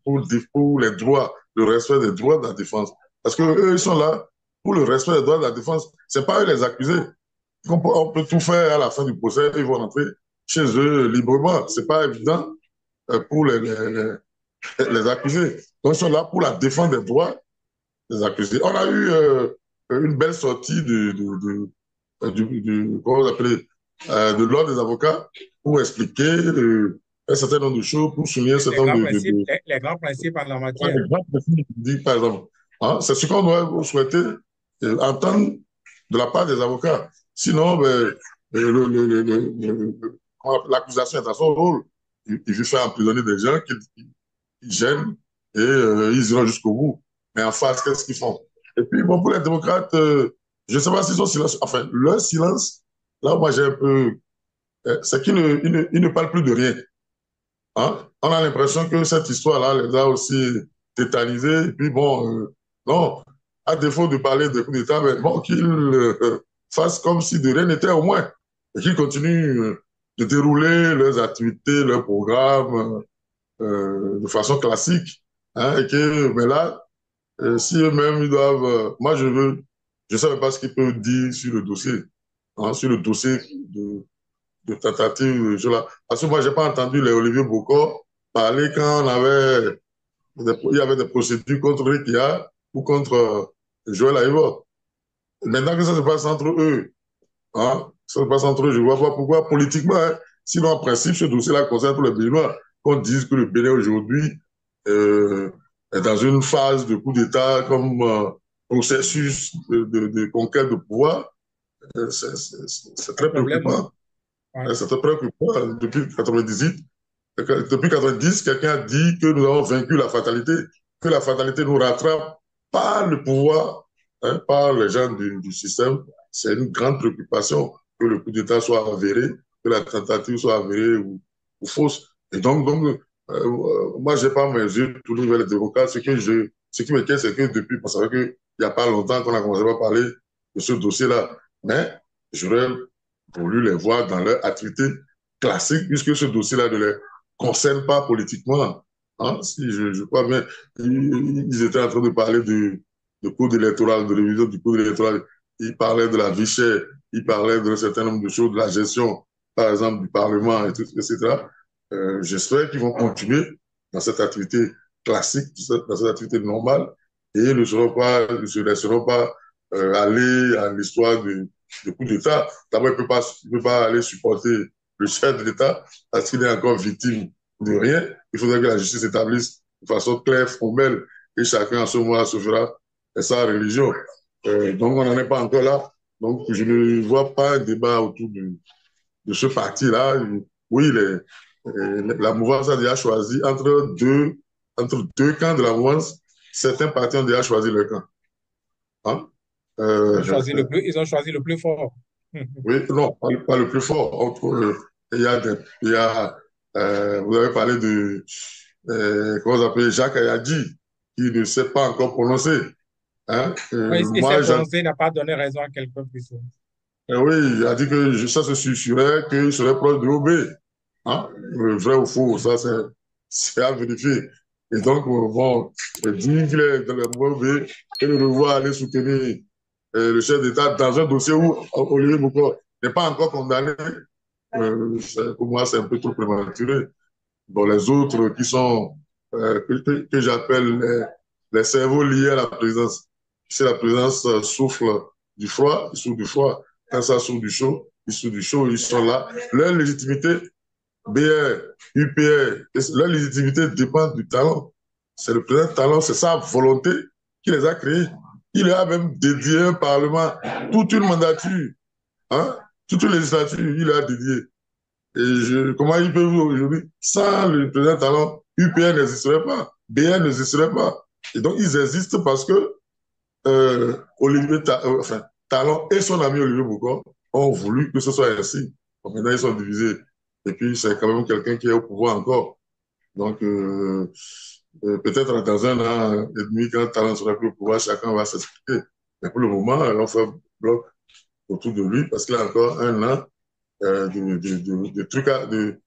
Speaker 2: pour les droits, le respect des droits de la défense. Parce que eux, ils sont là pour le respect des droits de la défense. C'est pas eux les accusés. On peut tout faire à la fin du procès, ils vont rentrer chez eux librement. C'est pas évident pour les accusés. Donc, ils sont là pour la défense des droits des accusés. On a eu une belle sortie comment vous appelez, de l'ordre des avocats pour expliquer un certain nombre de choses, pour souligner un certain nombre
Speaker 3: Les grands principes en la matière.
Speaker 2: les grands principes, par exemple. Hein, c'est ce qu'on doit souhaiter entendre de la part des avocats. Sinon, ben, l'accusation est à son rôle. Il veut faire emprisonner des gens qui gênent et ils iront jusqu'au bout. Mais en face, qu'est-ce qu'ils font? Et puis, bon, pour les démocrates, je ne sais pas s'ils ont silence. Enfin, leur silence, là, moi, j'ai un peu. C'est qu'ils ne parlent plus de rien. Hein? On a l'impression que cette histoire-là les a aussi tétanisés. Et puis, bon, non, à défaut de parler de coup d'État, mais bon, qu'ils fassent comme si de rien n'était au moins. Et qu'ils continuent de dérouler leurs activités, leurs programmes de façon classique. Hein? Et que, mais là, si eux-mêmes, ils doivent. Moi, je ne sais pas ce qu'ils peuvent dire sur le dossier. Hein? Sur le dossier de tentative. Parce que moi, je n'ai pas entendu les Olivier Bocor parler quand il y avait des procédures contre Rikia ou contre Joël Aïvo. Maintenant que ça se passe entre eux, hein, ça se passe entre eux, je ne vois pas pourquoi politiquement, hein, sinon en principe, ce dossier-là concerne tous les Béninois. Qu'on dise que le Bénin aujourd'hui est dans une phase de coup d'État comme processus de conquête de pouvoir, c'est très
Speaker 3: problème.
Speaker 2: préoccupant.
Speaker 3: Ouais.
Speaker 2: C'est très préoccupant. Depuis 98, depuis 90, quelqu'un a dit que nous avons vaincu la fatalité, que la fatalité nous rattrape par le pouvoir, hein, par les gens du système. C'est une grande préoccupation que le coup d'État soit avéré, que la tentative soit avérée ou fausse. Et donc moi, je n'ai pas mes yeux tournés vers les démocrates. Ce qui m'inquiète, c'est que depuis, parce qu'il n'y a pas longtemps qu'on a commencé à parler de ce dossier-là. Mais j'aurais voulu les voir dans leur activité classique, puisque ce dossier-là ne les concerne pas politiquement. Hein, si je crois bien, ils étaient en train de parler du code électoral, de révision du code électoral. Ils parlaient de la vie chère, ils parlaient d'un certain nombre de choses, de la gestion, par exemple, du Parlement, etc. J'espère qu'ils vont continuer dans cette activité classique, dans cette activité normale, et ne se laisseront pas aller à l'histoire du coup d'État. D'abord, il ne peut pas aller supporter le chef de l'État parce qu'il est encore victime de rien. Il faudrait que la justice établisse de façon claire, formelle, et chacun à ce moment-là se fera sa religion. Donc, on n'en est pas encore là. Donc, je ne vois pas un débat autour de ce parti-là. Oui, la mouvance a déjà choisi entre deux camps de la mouvance. Certains partis ont déjà choisi leur camp. Hein?
Speaker 3: Ils ont choisi le plus fort.
Speaker 2: Oui, non, pas le plus fort. Il y a vous avez parlé de, comment on appelle, Jacques Ayadji, qui ne s'est pas encore prononcé. Hein?
Speaker 3: Il s'est
Speaker 2: Moi,
Speaker 3: prononcé, il n'a pas donné raison à quelqu'un plus.
Speaker 2: oui, il a dit que ça se susurrait qu'il serait proche de OB. Hein? Vrai ou faux, ça c'est à vérifier. Et donc, bon, dire qu'il est dans le OB et de le voir aller soutenir le chef d'État dans un dossier où Olivier Boucault n'est pas encore condamné, pour moi, c'est un peu trop prématuré. Bon, les autres qui sont, que j'appelle les cerveaux liés à la présidence. Si la présidence souffle du froid, ils souffrent du froid. Quand ça souffle du chaud, ils souffrent du chaud, ils sont là. Leur légitimité, BR, UPR, leur légitimité dépend du talent. C'est le président talent, c'est sa volonté qui les a créés. Il a même dédié un parlement, toute une mandature, hein, toute une législature, il a dédié. Comment ils peuvent aujourd'hui, sans le président Talon, UPR n'existerait pas, BR n'existerait pas. Et donc, ils existent parce que Talon et son ami Olivier Boucault ont voulu que ce soit ainsi. Donc, maintenant, ils sont divisés. Et puis, c'est quand même quelqu'un qui est au pouvoir encore. Donc, peut-être dans un an et demi, quand Talon sera plus au pouvoir, chacun va s'expliquer. Mais pour le moment, on fait bloc autour de lui parce qu'il a encore un an de trucs de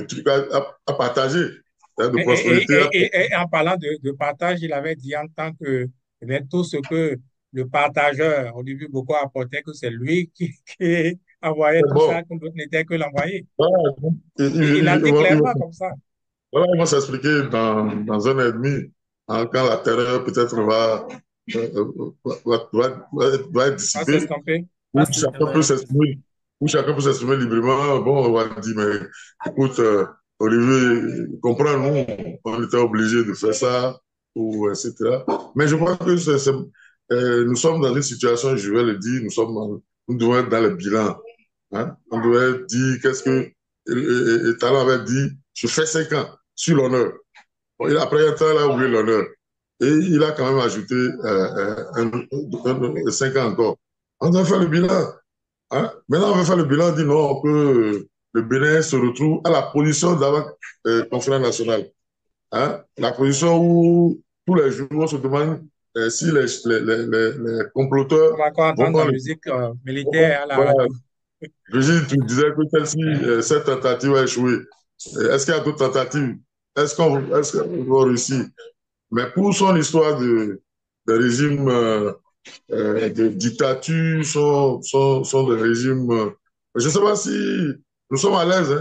Speaker 2: trucs à partager, hein, de prospérité.
Speaker 3: Et en parlant de partage, il avait dit en tant que eh bien, tout ce que le partageur, au début, beaucoup apportait, que c'est lui qui envoyait tout
Speaker 2: Bon,
Speaker 3: ça, que d'autres n'étaient que l'envoyé.
Speaker 2: voilà,
Speaker 3: Il a dit clairement comme ça.
Speaker 2: voilà, ils vont s'expliquer dans un an et demi, hein, quand la terreur peut-être va être
Speaker 3: Ça
Speaker 2: dissipée,
Speaker 3: s'estomper.
Speaker 2: où chacun peut s'exprimer, librement. Bon, on va dire, mais écoute, Olivier, comprends-nous, on était obligé de faire ça, ou etc. Mais je crois que nous sommes dans une situation, je vais le dire, nous devons être dans le bilan. Hein? On devait dire qu'est-ce que Talon avait dit, je fais 5 ans sur l'honneur. Bon, après un temps, il a oublié l'honneur. Et il a quand même ajouté 5 ans encore. On doit faire le bilan. Hein? Maintenant, on va faire le bilan, on dit non, que le Bénin se retrouve à la position d'avant conférence nationale. Hein? La position où tous les jours on se demande si les comploteurs
Speaker 3: On va encore
Speaker 2: vont
Speaker 3: entendre la
Speaker 2: prendre
Speaker 3: musique militaire à la
Speaker 2: voilà.
Speaker 3: radio.
Speaker 2: Brigitte, tu disais que celle-ci, cette tentative a échoué. Est-ce qu'il y a d'autres tentatives? Est-ce qu'on va réussir? Mais pour son histoire de régime de dictature, sont des régimes. Je ne sais pas si nous sommes à l'aise.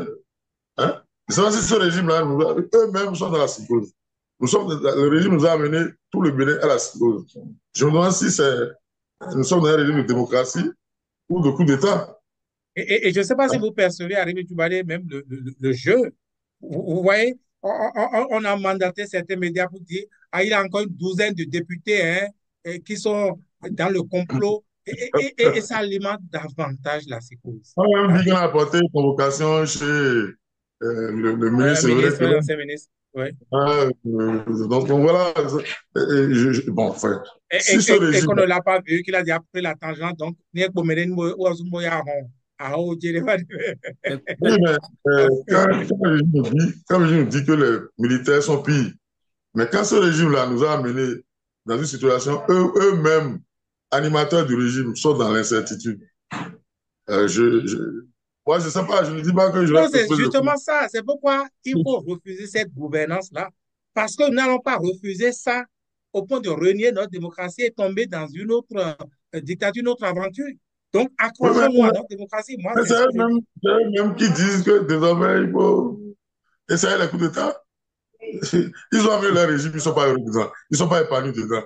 Speaker 2: Hein? Hein? Je sais pas si ce régime-là, eux-mêmes sont dans la psychose. Le régime nous a amené tout le Bénin à la psychose. Je me demande si nous sommes dans un régime de démocratie ou de coup d'État.
Speaker 3: Et je ne sais pas si vous percevez, Arrivé Toubadé, même le jeu. Vous voyez, on a mandaté certains médias pour dire ah, il y a encore une douzaine de députés hein, qui sont dans le complot et ça alimente davantage la psychose.
Speaker 2: On a même
Speaker 3: Hein?
Speaker 2: dit qu'on a apporté une convocation chez le ministre, c'est vrai
Speaker 3: Ministre,
Speaker 2: que
Speaker 3: l'ancien ministre. Oui.
Speaker 2: donc voilà, bon, enfin, si ce
Speaker 3: Et
Speaker 2: régime,
Speaker 3: qu'on ne l'a pas vu, qu'il a déjà pris la tangente, donc, ni pour mener ou à
Speaker 2: oui, mais quand le régime dit que les militaires sont pires, mais quand ce régime-là nous a amenés dans une situation, eux-mêmes, animateurs du régime, sont dans l'incertitude. Euh, je, je, moi, je ne sais pas, je ne dis pas que je vais
Speaker 3: Non, c'est
Speaker 2: peser le coup.
Speaker 3: justement ça. C'est pourquoi il faut refuser cette gouvernance-là. Parce que nous n'allons pas refuser ça au point de renier notre démocratie et tomber dans une autre dictature, une autre aventure. Donc,
Speaker 2: Oui,
Speaker 3: accrochons-nous à notre démocratie. Moi,
Speaker 2: mais
Speaker 3: c'est ce que je dis.
Speaker 2: c'est eux-mêmes qui disent que désormais, il faut essayer les coups d'État. Ils ont amené leur régime, ils ne sont pas heureux dedans. Ils ne sont pas épanouis dedans.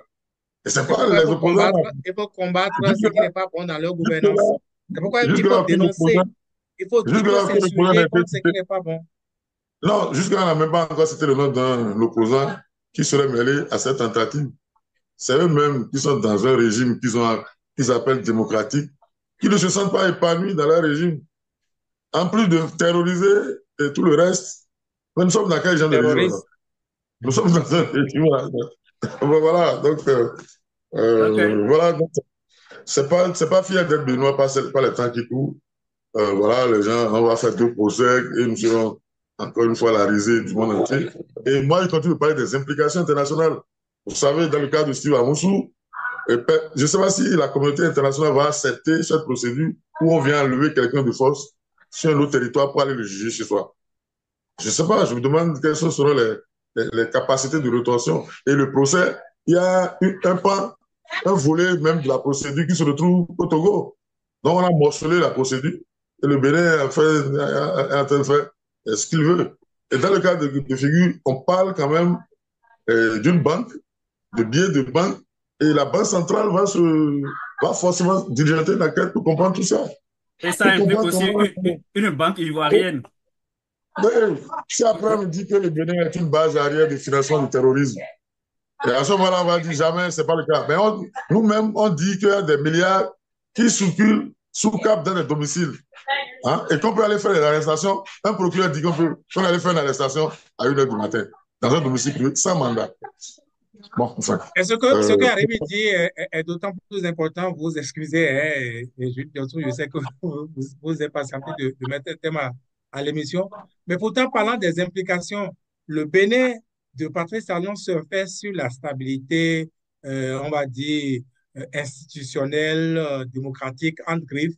Speaker 2: Et c'est
Speaker 3: C'est
Speaker 2: pas
Speaker 3: pourquoi
Speaker 2: les opposants.
Speaker 3: il faut combattre ce qui
Speaker 2: Jusque-là,
Speaker 3: n'est pas bon dans leur
Speaker 2: jusque-là,
Speaker 3: gouvernance. C'est pourquoi il faut
Speaker 2: jusque-là,
Speaker 3: dénoncer. Il faut
Speaker 2: aucun opposant n'a
Speaker 3: s'insurger
Speaker 2: été
Speaker 3: contre ce
Speaker 2: cité.
Speaker 3: qui n'est pas bon.
Speaker 2: Non, jusque-là, on n'a même pas encore cité le nom d'un opposant qui serait mêlé à cette tentative. C'est eux-mêmes qui sont dans un régime qu'ils appellent démocratique, qui ne se sentent pas épanouis dans leur régime. En plus de terroriser et tout le reste, nous sommes dans quel genre de régime alors?
Speaker 3: Terroriste.
Speaker 2: Nous sommes dans un régime. Voilà, donc,
Speaker 1: OK.
Speaker 2: voilà, donc c'est pas fier d'être béninois par les temps qui courent. Voilà, les gens, on va faire deux procès et nous serons encore une fois la risée du monde entier. Et moi, je continue de parler des implications internationales. Vous savez, dans le cas de Steve Amoussou, je ne sais pas si la communauté internationale va accepter cette procédure où on vient enlever quelqu'un de force sur un autre territoire pour aller le juger chez soi. Je ne sais pas, je me demande quelles seront les capacités de rétention. Et le procès, il y a un pan, un volet même de la procédure qui se retrouve au Togo. Donc on a morcelé la procédure et le Bénin est en train de faire ce qu'il veut. Et dans le cas de figure, on parle quand même d'une banque, de billets de banque, et la Banque centrale va forcément diligenter l'enquête pour comprendre tout ça.
Speaker 1: Et ça
Speaker 2: Pour
Speaker 1: implique
Speaker 2: comprendre
Speaker 1: aussi
Speaker 2: comment.
Speaker 1: une banque ivoirienne.
Speaker 2: Mais, si après on me dit que le Bénin est une base arrière de financement du terrorisme, et à ce moment-là, on va dire jamais, ce n'est pas le cas. Mais nous-mêmes, on dit qu'il y a des milliards qui circulent sous cap dans les domiciles. Hein, et qu'on peut aller faire une arrestation. Un procureur dit qu'on peut aller faire une arrestation à 1h du matin dans un domicile privé sans mandat. Bon, enfin.
Speaker 3: Et ce que Arrivé dit est d'autant plus important, vous excusez, hein, je sais que vous êtes patienté de mettre un thème à l'émission, mais pourtant, parlant des implications, le Bénin de Patrice Talon se fait sur la stabilité, on va dire, institutionnelle, démocratique, entre griffes,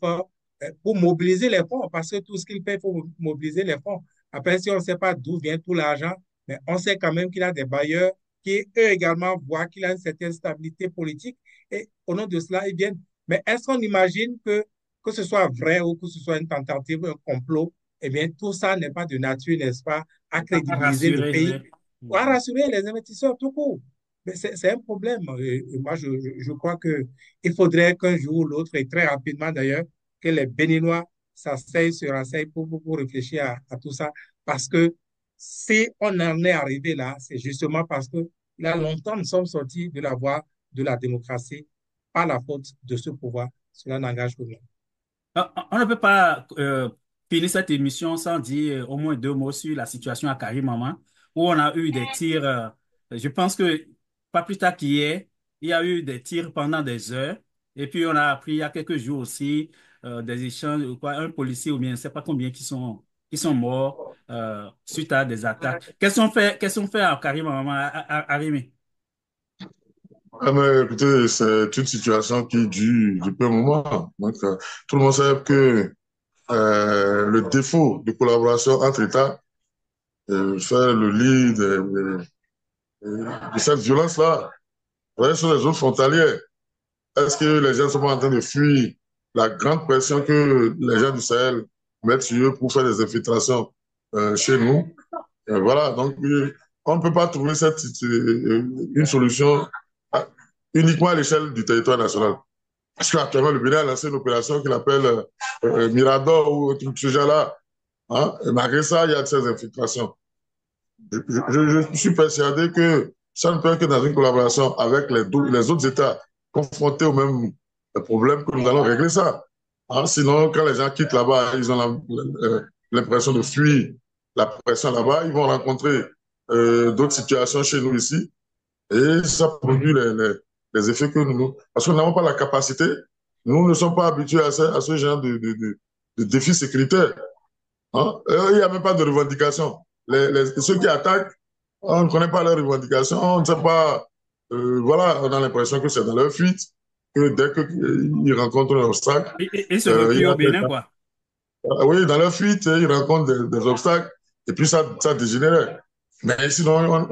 Speaker 3: pour mobiliser les fonds, parce que tout ce qu'il fait, il faut mobiliser les fonds. Après, si on ne sait pas d'où vient tout l'argent, mais on sait quand même qu'il a des bailleurs qui, eux également, voient qu'il a une certaine stabilité politique et au nom de cela, ils viennent. Mais est-ce qu'on imagine que ce soit vrai ou que ce soit une tentative, un complot, eh bien, tout ça n'est pas de nature, n'est-ce pas, à
Speaker 1: À
Speaker 3: crédibiliser le
Speaker 1: rassurer
Speaker 3: pays
Speaker 1: les...
Speaker 3: ou à rassurer les investisseurs tout court. Mais c'est un problème. Et moi, je crois qu'il faudrait qu'un jour ou l'autre, et très rapidement d'ailleurs, que les Béninois s'asseyent, se rasseyent pour réfléchir à tout ça. Parce que si on en est arrivé là, c'est justement parce que là, longtemps, nous sommes sortis de la voie de la démocratie par la faute de ce pouvoir. Cela n'engage que nous.
Speaker 1: On ne peut pas finir cette émission sans dire au moins deux mots sur la situation à Karimama, où on a eu des tirs. Je pense que pas plus tard qu'hier, il y a eu des tirs pendant des heures. Et puis on a appris il y a quelques jours aussi des échanges, quoi, un policier ou bien je ne sais pas combien qui sont morts suite à des attaques. Qu'est-ce qu'on fait à Karimama, Arimi?
Speaker 2: Ah, mais écoutez, c'est une situation qui dure depuis un moment. Donc, tout le monde sait que le défaut de collaboration entre États fait le lit de cette violence-là. Vous voyez, sur les zones frontalières, est-ce que les gens sont pas en train de fuir la grande pression que les gens du Sahel mettent sur eux pour faire des infiltrations? chez nous. Voilà, donc on ne peut pas trouver une solution à- uniquement à l'échelle du territoire national. Parce qu'actuellement, le Bénin a lancé une opération qu'il appelle Mirador ou ce genre-là. Hein? Et malgré ça, il y a de ces infiltrations. Je suis persuadé que ça ne peut être que dans une collaboration avec les autres États confrontés au même problème que nous allons régler ça. Hein? Sinon, quand les gens quittent là-bas, ils ont l'impression de fuir la pression là-bas, ils vont rencontrer d'autres situations chez nous ici et ça produit les effets que nous... Parce que nous n'avons pas la capacité, nous ne sommes pas habitués à ce genre de défis sécuritaires. Hein? Il n'y a même pas de revendication. Ceux qui attaquent, on ne connaît pas leurs revendications, on ne sait pas. Voilà, on a l'impression que c'est dans leur fuite, que dès qu'ils rencontrent un obstacle,
Speaker 1: Et se
Speaker 2: il
Speaker 1: refient
Speaker 2: y a
Speaker 1: au Bénin, quoi.
Speaker 2: oui, dans leur fuite, ils rencontrent des obstacles, et puis ça dégénère. Mais sinon,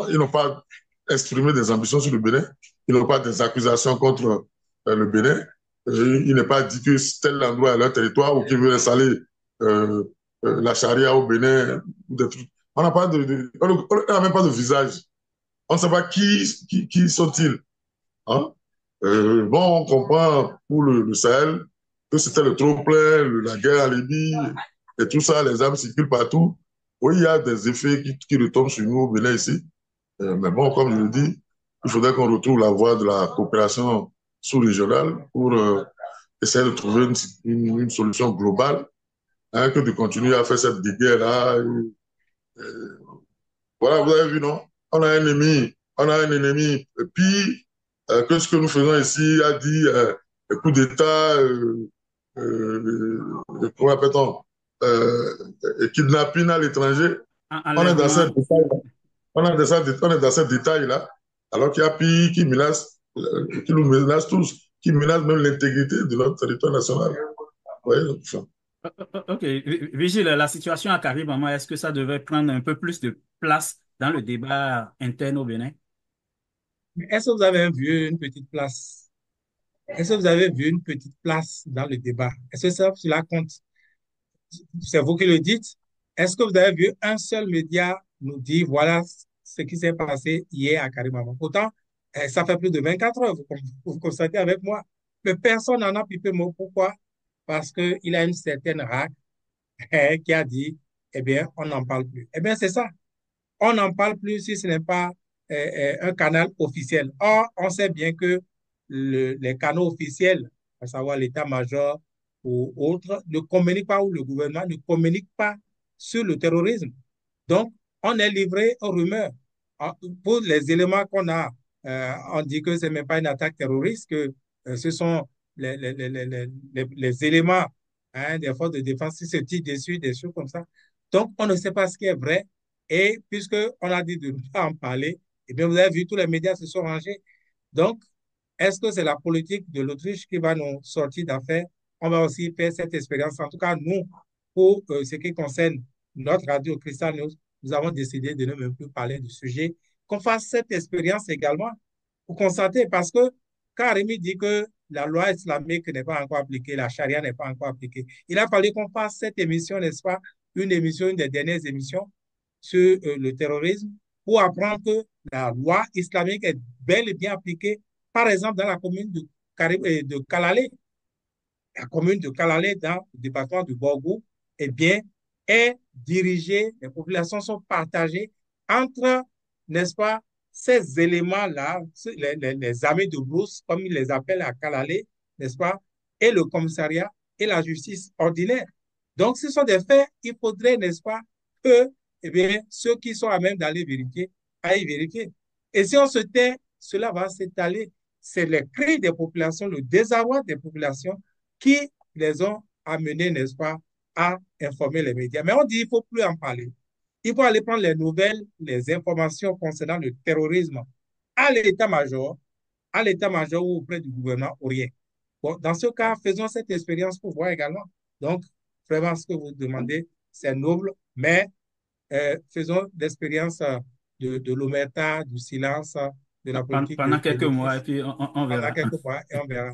Speaker 2: ils n'ont pas exprimé des ambitions sur le Bénin, ils n'ont pas des accusations contre le Bénin. Il n'est pas dit que tel endroit est leur territoire ou qu'ils veulent installer euh, la charia au Bénin. Des trucs. On n'a pas on n'a même pas de visage. On ne sait pas qui sont-ils. Hein? Bon, on comprend pour le Sahel que c'était le trop-plein, la guerre en Libye et tout ça, les armes circulent partout. Oui, il y a des effets qui retombent sur nous au Bénin ici. Mais bon, comme je le dis, il faudrait qu'on retrouve la voie de la coopération sous-régionale pour essayer de trouver une solution globale, hein, que de continuer à faire cette guerre-là. Voilà, vous avez vu, non? On a un ennemi pire que ce que nous faisons ici, a dit coup d'État, comment appelle-t-on, kidnapping à l'étranger. On est dans
Speaker 1: Enlèvement.
Speaker 2: cette détail, on est dans ce détail-là, alors qu'il y a pire qui nous menace tous, qui menace même l'intégrité de notre territoire national. Oui,
Speaker 1: Ok, Vigile, la situation à Caribama, est-ce que ça devait prendre un peu plus de place dans le débat interne au Bénin?
Speaker 3: Mais est-ce que vous avez vu une petite place? Est-ce que vous avez vu une petite place dans le débat? Est-ce que ça, cela compte? C'est vous qui le dites. Est-ce que vous avez vu un seul média nous dire voilà ce qui s'est passé hier à Karimama? Pourtant, ça fait plus de 24 heures, vous constatez avec moi. Mais personne n'en a pipé mot. Pourquoi? Parce qu'il a une certaine race qui a dit, eh bien, on n'en parle plus. Eh bien, c'est ça. On n'en parle plus si ce n'est pas un canal officiel. Or, on sait bien que les canaux officiels, à savoir l'état-major ou autres, ne communiquent pas, ou le gouvernement ne communique pas sur le terrorisme. Donc, on est livré aux rumeurs. Pour les éléments qu'on a, on dit que ce n'est même pas une attaque terroriste, que ce sont les éléments, hein, des forces de défense qui se tirent dessus, des choses comme ça. Donc, on ne sait pas ce qui est vrai. Et puisqu'on a dit de ne pas en parler, eh bien, vous avez vu, tous les médias se sont rangés. Donc, est-ce que c'est la politique de l'Autriche qui va nous sortir d'affaires? On va aussi faire cette expérience. En tout cas, nous, pour ce qui concerne notre radio Crystal News, nous avons décidé de ne même plus parler du sujet, qu'on fasse cette expérience également pour constater, parce que Karimi dit que la loi islamique n'est pas encore appliquée, la charia n'est pas encore appliquée. Il a fallu qu'on fasse cette émission, n'est-ce pas, une émission, une des dernières émissions sur le terrorisme, pour apprendre que la loi islamique est bel et bien appliquée, par exemple, dans la commune de Kalalé. La commune de Kalalé, dans le département du Borgou, eh bien, est dirigée, les populations sont partagées entre, n'est-ce pas, ces éléments-là, les amis de brousse, comme ils les appellent à Kalalé, n'est-ce pas, et le commissariat et la justice ordinaire. Donc, ce sont des faits, il faudrait, n'est-ce pas, que eh bien, ceux qui sont à même d'aller vérifier, aillent vérifier. Et si on se tait, cela va s'étaler. C'est les cris des populations, le désarroi des populations qui les ont amenés, n'est-ce pas, à informer les médias. Mais on dit qu'il ne faut plus en parler. Il faut aller prendre les nouvelles, les informations concernant le terrorisme à l'état-major, ou auprès du gouvernement ou rien. Bon, dans ce cas, faisons cette expérience pour voir également. Donc, vraiment, ce que vous demandez, c'est noble, mais faisons l'expérience de l'omerta, du silence, de la politique
Speaker 1: Pendant
Speaker 3: de
Speaker 1: quelques mois, et
Speaker 3: l'autruche
Speaker 1: puis on
Speaker 3: pendant
Speaker 1: verra.
Speaker 3: quelques mois et on verra.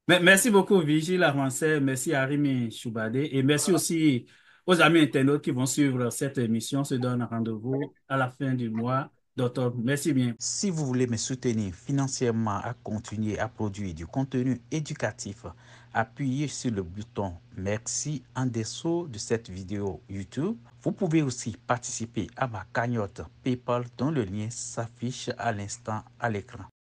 Speaker 1: Merci beaucoup, Vigile Avancé, merci Arimi Choubadé, et merci aussi Aux amis internautes qui vont suivre cette émission, on se donne rendez-vous à la fin du mois d'octobre. Merci bien.
Speaker 4: Si vous voulez me soutenir financièrement à continuer à produire du contenu éducatif, appuyez sur le bouton Merci en dessous de cette vidéo YouTube. Vous pouvez aussi participer à ma cagnotte PayPal dont le lien s'affiche à l'instant à l'écran.